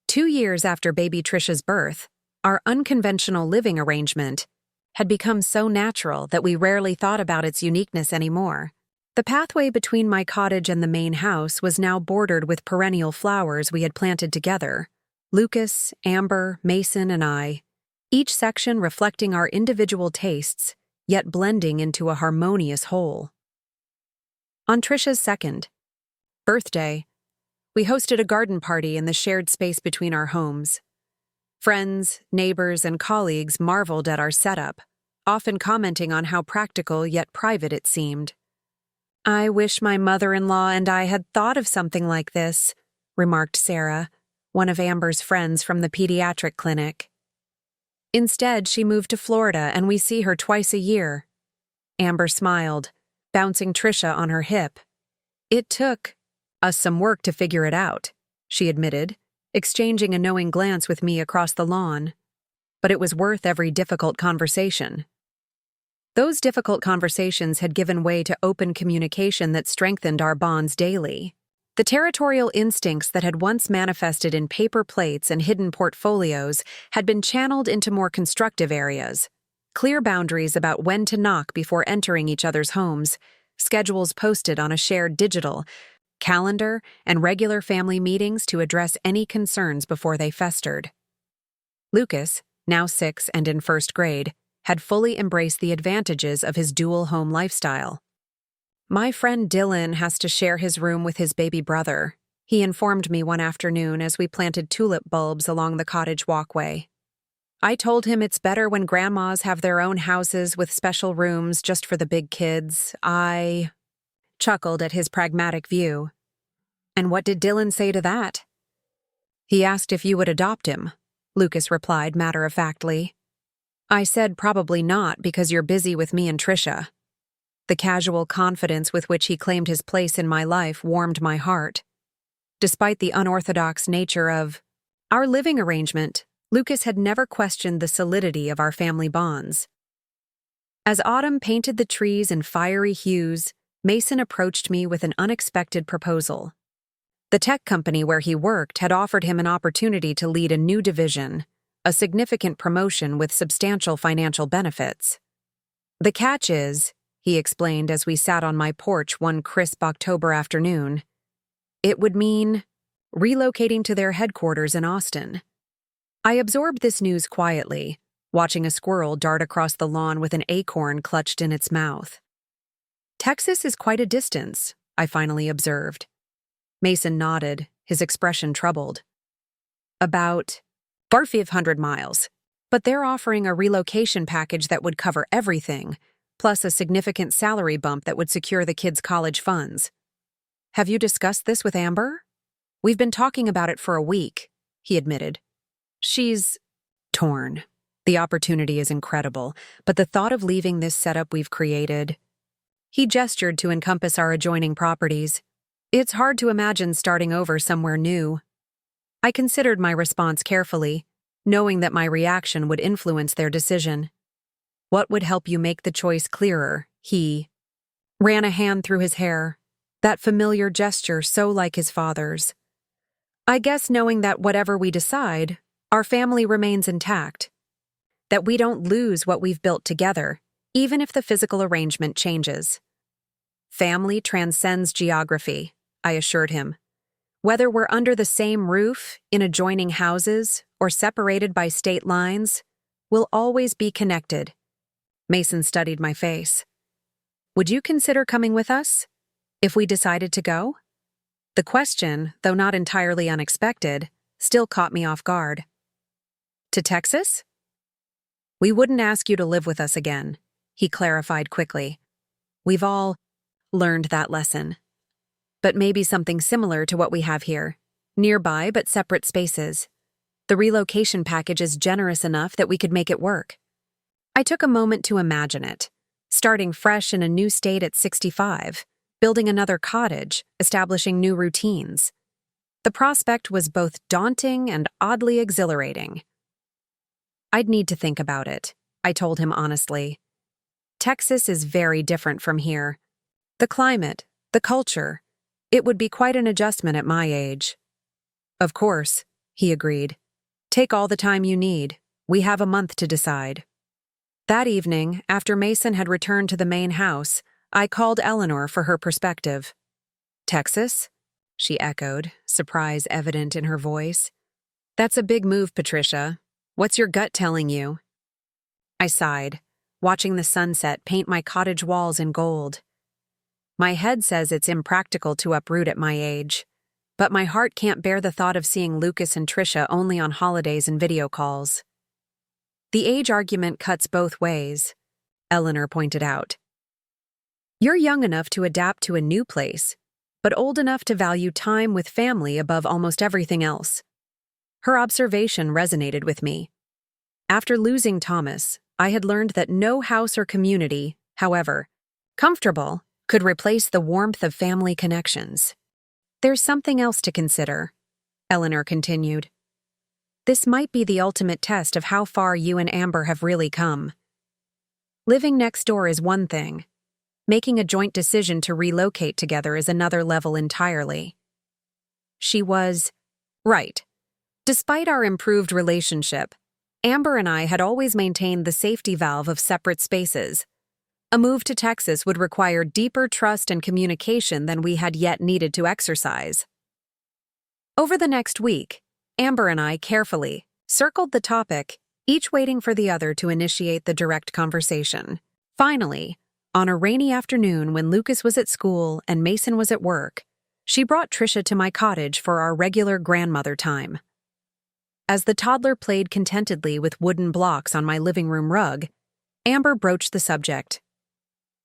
S1: 2 years after baby Trisha's birth, our unconventional living arrangement had become so natural that we rarely thought about its uniqueness anymore. The pathway between my cottage and the main house was now bordered with perennial flowers we had planted together, Lucas, Amber, Mason, and I, each section reflecting our individual tastes, yet blending into a harmonious whole. On Trisha's second birthday, we hosted a garden party in the shared space between our homes. Friends, neighbors, and colleagues marveled at our setup, often commenting on how practical yet private it seemed. "I wish my mother-in-law and I had thought of something like this," remarked Sarah, one of Amber's friends from the pediatric clinic. "Instead, she moved to Florida and we see her twice a year." Amber smiled, bouncing Trisha on her hip. "It took us some work to figure it out," she admitted, exchanging a knowing glance with me across the lawn. "But it was worth every difficult conversation." Those difficult conversations had given way to open communication that strengthened our bonds daily. The territorial instincts that had once manifested in paper plates and hidden portfolios had been channeled into more constructive areas. Clear boundaries about when to knock before entering each other's homes, schedules posted on a shared digital calendar, and regular family meetings to address any concerns before they festered. Lucas, now 6 and in first grade, had fully embraced the advantages of his dual home lifestyle. "My friend Dylan has to share his room with his baby brother," he informed me one afternoon as we planted tulip bulbs along the cottage walkway. "I told him it's better when grandmas have their own houses with special rooms just for the big kids." I chuckled at his pragmatic view. "And what did Dylan say to that?" "He asked if you would adopt him," Lucas replied matter-of-factly. "I said probably not because you're busy with me and Trisha." The casual confidence with which he claimed his place in my life warmed my heart. Despite the unorthodox nature of our living arrangement, Lucas had never questioned the solidity of our family bonds. As autumn painted the trees in fiery hues, Mason approached me with an unexpected proposal. The tech company where he worked had offered him an opportunity to lead a new division, a significant promotion with substantial financial benefits. "The catch is," he explained as we sat on my porch one crisp October afternoon, "it would mean relocating to their headquarters in Austin." I absorbed this news quietly, watching a squirrel dart across the lawn with an acorn clutched in its mouth. "Texas is quite a distance," I finally observed. Mason nodded, his expression troubled. "About 500 miles, but they're offering a relocation package that would cover everything, plus a significant salary bump that would secure the kids' college funds." "Have you discussed this with Amber?" "We've been talking about it for a week," he admitted. "She's torn. The opportunity is incredible, but the thought of leaving this setup we've created—" He gestured to encompass our adjoining properties. "It's hard to imagine starting over somewhere new." I considered my response carefully, knowing that my reaction would influence their decision. "What would help you make the choice clearer?" He ran a hand through his hair, that familiar gesture so like his father's. "I guess knowing that whatever we decide, our family remains intact. That we don't lose what we've built together, even if the physical arrangement changes." "Family transcends geography," I assured him. "Whether we're under the same roof, in adjoining houses, or separated by state lines, we'll always be connected." Mason studied my face. "Would you consider coming with us, if we decided to go?" The question, though not entirely unexpected, still caught me off guard. "To Texas?" "We wouldn't ask you to live with us again," he clarified quickly. "We've all learned that lesson. But maybe something similar to what we have here, nearby but separate spaces. The relocation package is generous enough that we could make it work." I took a moment to imagine it, starting fresh in a new state at 65, building another cottage, establishing new routines. The prospect was both daunting and oddly exhilarating. "I'd need to think about it," I told him honestly. "Texas is very different from here. The climate, the culture, it would be quite an adjustment at my age." "Of course," he agreed. "Take all the time you need. We have a month to decide." That evening, after Mason had returned to the main house, I called Eleanor for her perspective. "Texas?" she echoed, surprise evident in her voice. "That's a big move, Patricia. What's your gut telling you?" I sighed, watching the sunset paint my cottage walls in gold. My head says it's impractical to uproot at my age. But my heart can't bear the thought of seeing Lucas and Trisha only on holidays and video calls. The age argument cuts both ways, Eleanor pointed out. You're young enough to adapt to a new place, but old enough to value time with family above almost everything else. Her observation resonated with me. After losing Thomas, I had learned that no house or community, however comfortable, could replace the warmth of family connections. There's something else to consider, Eleanor continued. This might be the ultimate test of how far you and Amber have really come. Living next door is one thing. Making a joint decision to relocate together is another level entirely. She was right. Despite our improved relationship, Amber and I had always maintained the safety valve of separate spaces. A move to Texas would require deeper trust and communication than we had yet needed to exercise. Over the next week, Amber and I carefully circled the topic, each waiting for the other to initiate the direct conversation. Finally, on a rainy afternoon when Lucas was at school and Mason was at work, she brought Trisha to my cottage for our regular grandmother time. As the toddler played contentedly with wooden blocks on my living room rug, Amber broached the subject.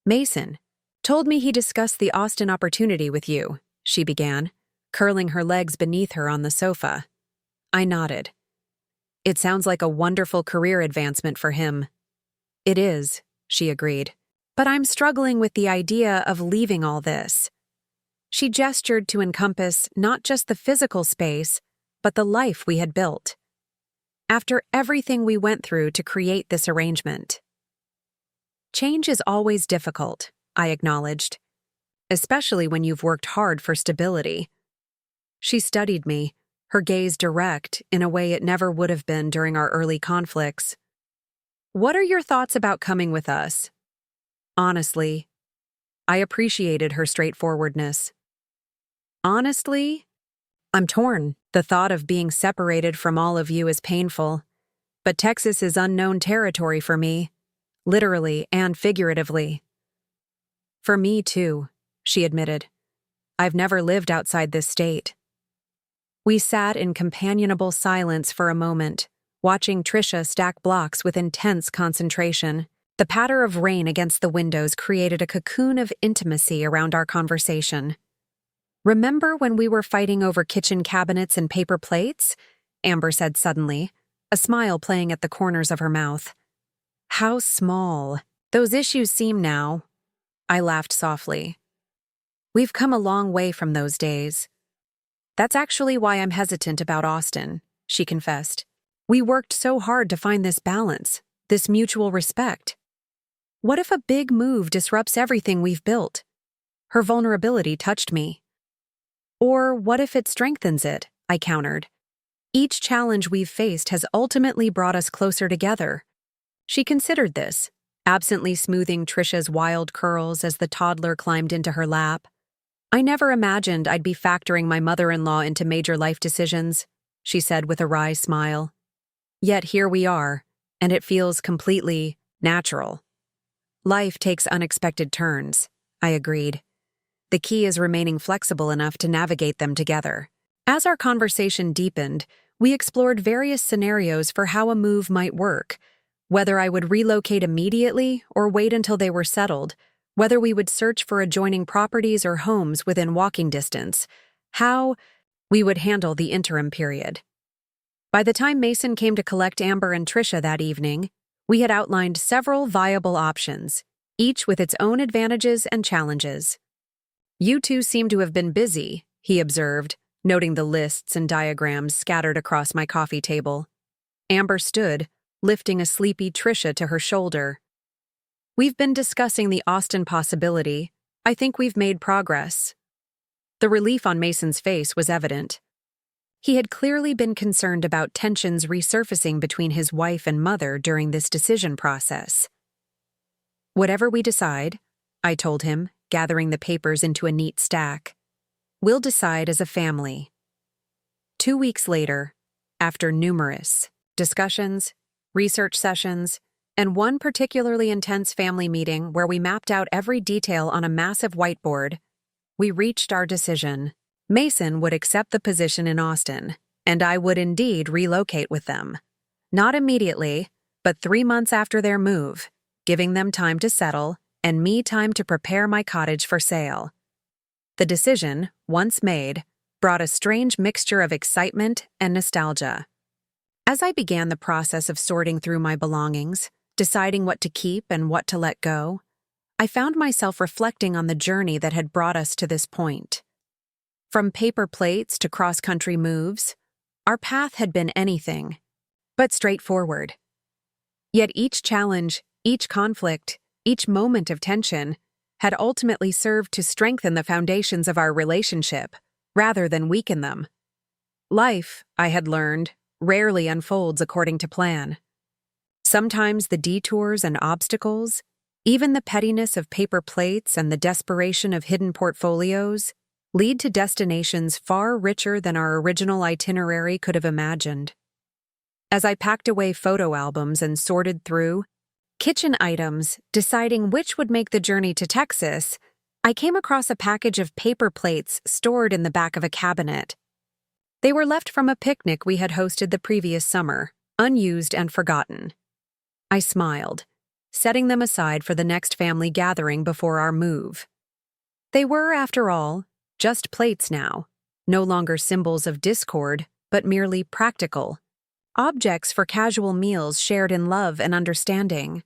S1: Mason told me he discussed the Austin opportunity with you, she began, curling her legs beneath her on the sofa. I nodded. It sounds like a wonderful career advancement for him. It is, she agreed. But I'm struggling with the idea of leaving all this. She gestured to encompass not just the physical space, but the life we had built. After everything we went through to create this arrangement. Change is always difficult, I acknowledged, especially when you've worked hard for stability. She studied me, her gaze direct in a way it never would have been during our early conflicts. What are your thoughts about coming with us? Honestly, I appreciated her straightforwardness. Honestly, I'm torn. The thought of being separated from all of you is painful, but Texas is unknown territory for me, literally and figuratively. For me, too, she admitted. I've never lived outside this state. We sat in companionable silence for a moment, watching Trisha stack blocks with intense concentration. The patter of rain against the windows created a cocoon of intimacy around our conversation. Remember when we were fighting over kitchen cabinets and paper plates? Amber said suddenly, a smile playing at the corners of her mouth. How small those issues seem now. I laughed softly. We've come a long way from those days. That's actually why I'm hesitant about Austin, she confessed. We worked so hard to find this balance, this mutual respect. What if a big move disrupts everything we've built? Her vulnerability touched me. Or what if it strengthens it? I countered. Each challenge we've faced has ultimately brought us closer together. She considered this, absently smoothing Trisha's wild curls as the toddler climbed into her lap. I never imagined I'd be factoring my mother-in-law into major life decisions, she said with a wry smile. Yet here we are, and it feels completely natural. Life takes unexpected turns, I agreed. The key is remaining flexible enough to navigate them together. As our conversation deepened, we explored various scenarios for how a move might work, whether I would relocate immediately or wait until they were settled, whether we would search for adjoining properties or homes within walking distance, how we would handle the interim period. By the time Mason came to collect Amber and Trisha that evening, we had outlined several viable options, each with its own advantages and challenges. You two seem to have been busy, he observed, noting the lists and diagrams scattered across my coffee table. Amber stood, lifting a sleepy Trisha to her shoulder. We've been discussing the Austin possibility. I think we've made progress. The relief on Mason's face was evident. He had clearly been concerned about tensions resurfacing between his wife and mother during this decision process. Whatever we decide, I told him, gathering the papers into a neat stack, we'll decide as a family. 2 weeks later, after numerous discussions, research sessions, and one particularly intense family meeting where we mapped out every detail on a massive whiteboard, we reached our decision. Mason would accept the position in Austin, and I would indeed relocate with them. Not immediately, but 3 months after their move, giving them time to settle and me time to prepare my cottage for sale. The decision, once made, brought a strange mixture of excitement and nostalgia. As I began the process of sorting through my belongings, deciding what to keep and what to let go, I found myself reflecting on the journey that had brought us to this point. From paper plates to cross-country moves, our path had been anything but straightforward. Yet each challenge, each conflict, each moment of tension had ultimately served to strengthen the foundations of our relationship, rather than weaken them. Life, I had learned, rarely unfolds according to plan. Sometimes the detours and obstacles, even the pettiness of paper plates and the desperation of hidden portfolios, lead to destinations far richer than our original itinerary could have imagined. As I packed away photo albums and sorted through kitchen items, deciding which would make the journey to Texas, I came across a package of paper plates stored in the back of a cabinet. They were left from a picnic we had hosted the previous summer, unused and forgotten. I smiled, setting them aside for the next family gathering before our move. They were, after all, just plates now, no longer symbols of discord, but merely practical. Objects for casual meals shared in love and understanding.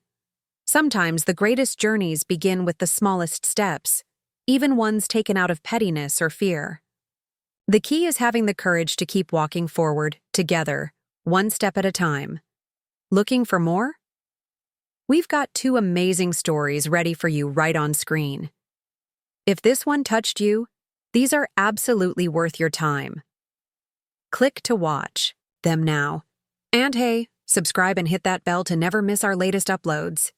S1: Sometimes the greatest journeys begin with the smallest steps, even ones taken out of pettiness or fear. The key is having the courage to keep walking forward, together, one step at a time. Looking for more? We've got 2 amazing stories ready for you right on screen. If this one touched you, these are absolutely worth your time. Click to watch them now. And hey, subscribe and hit that bell to never miss our latest uploads.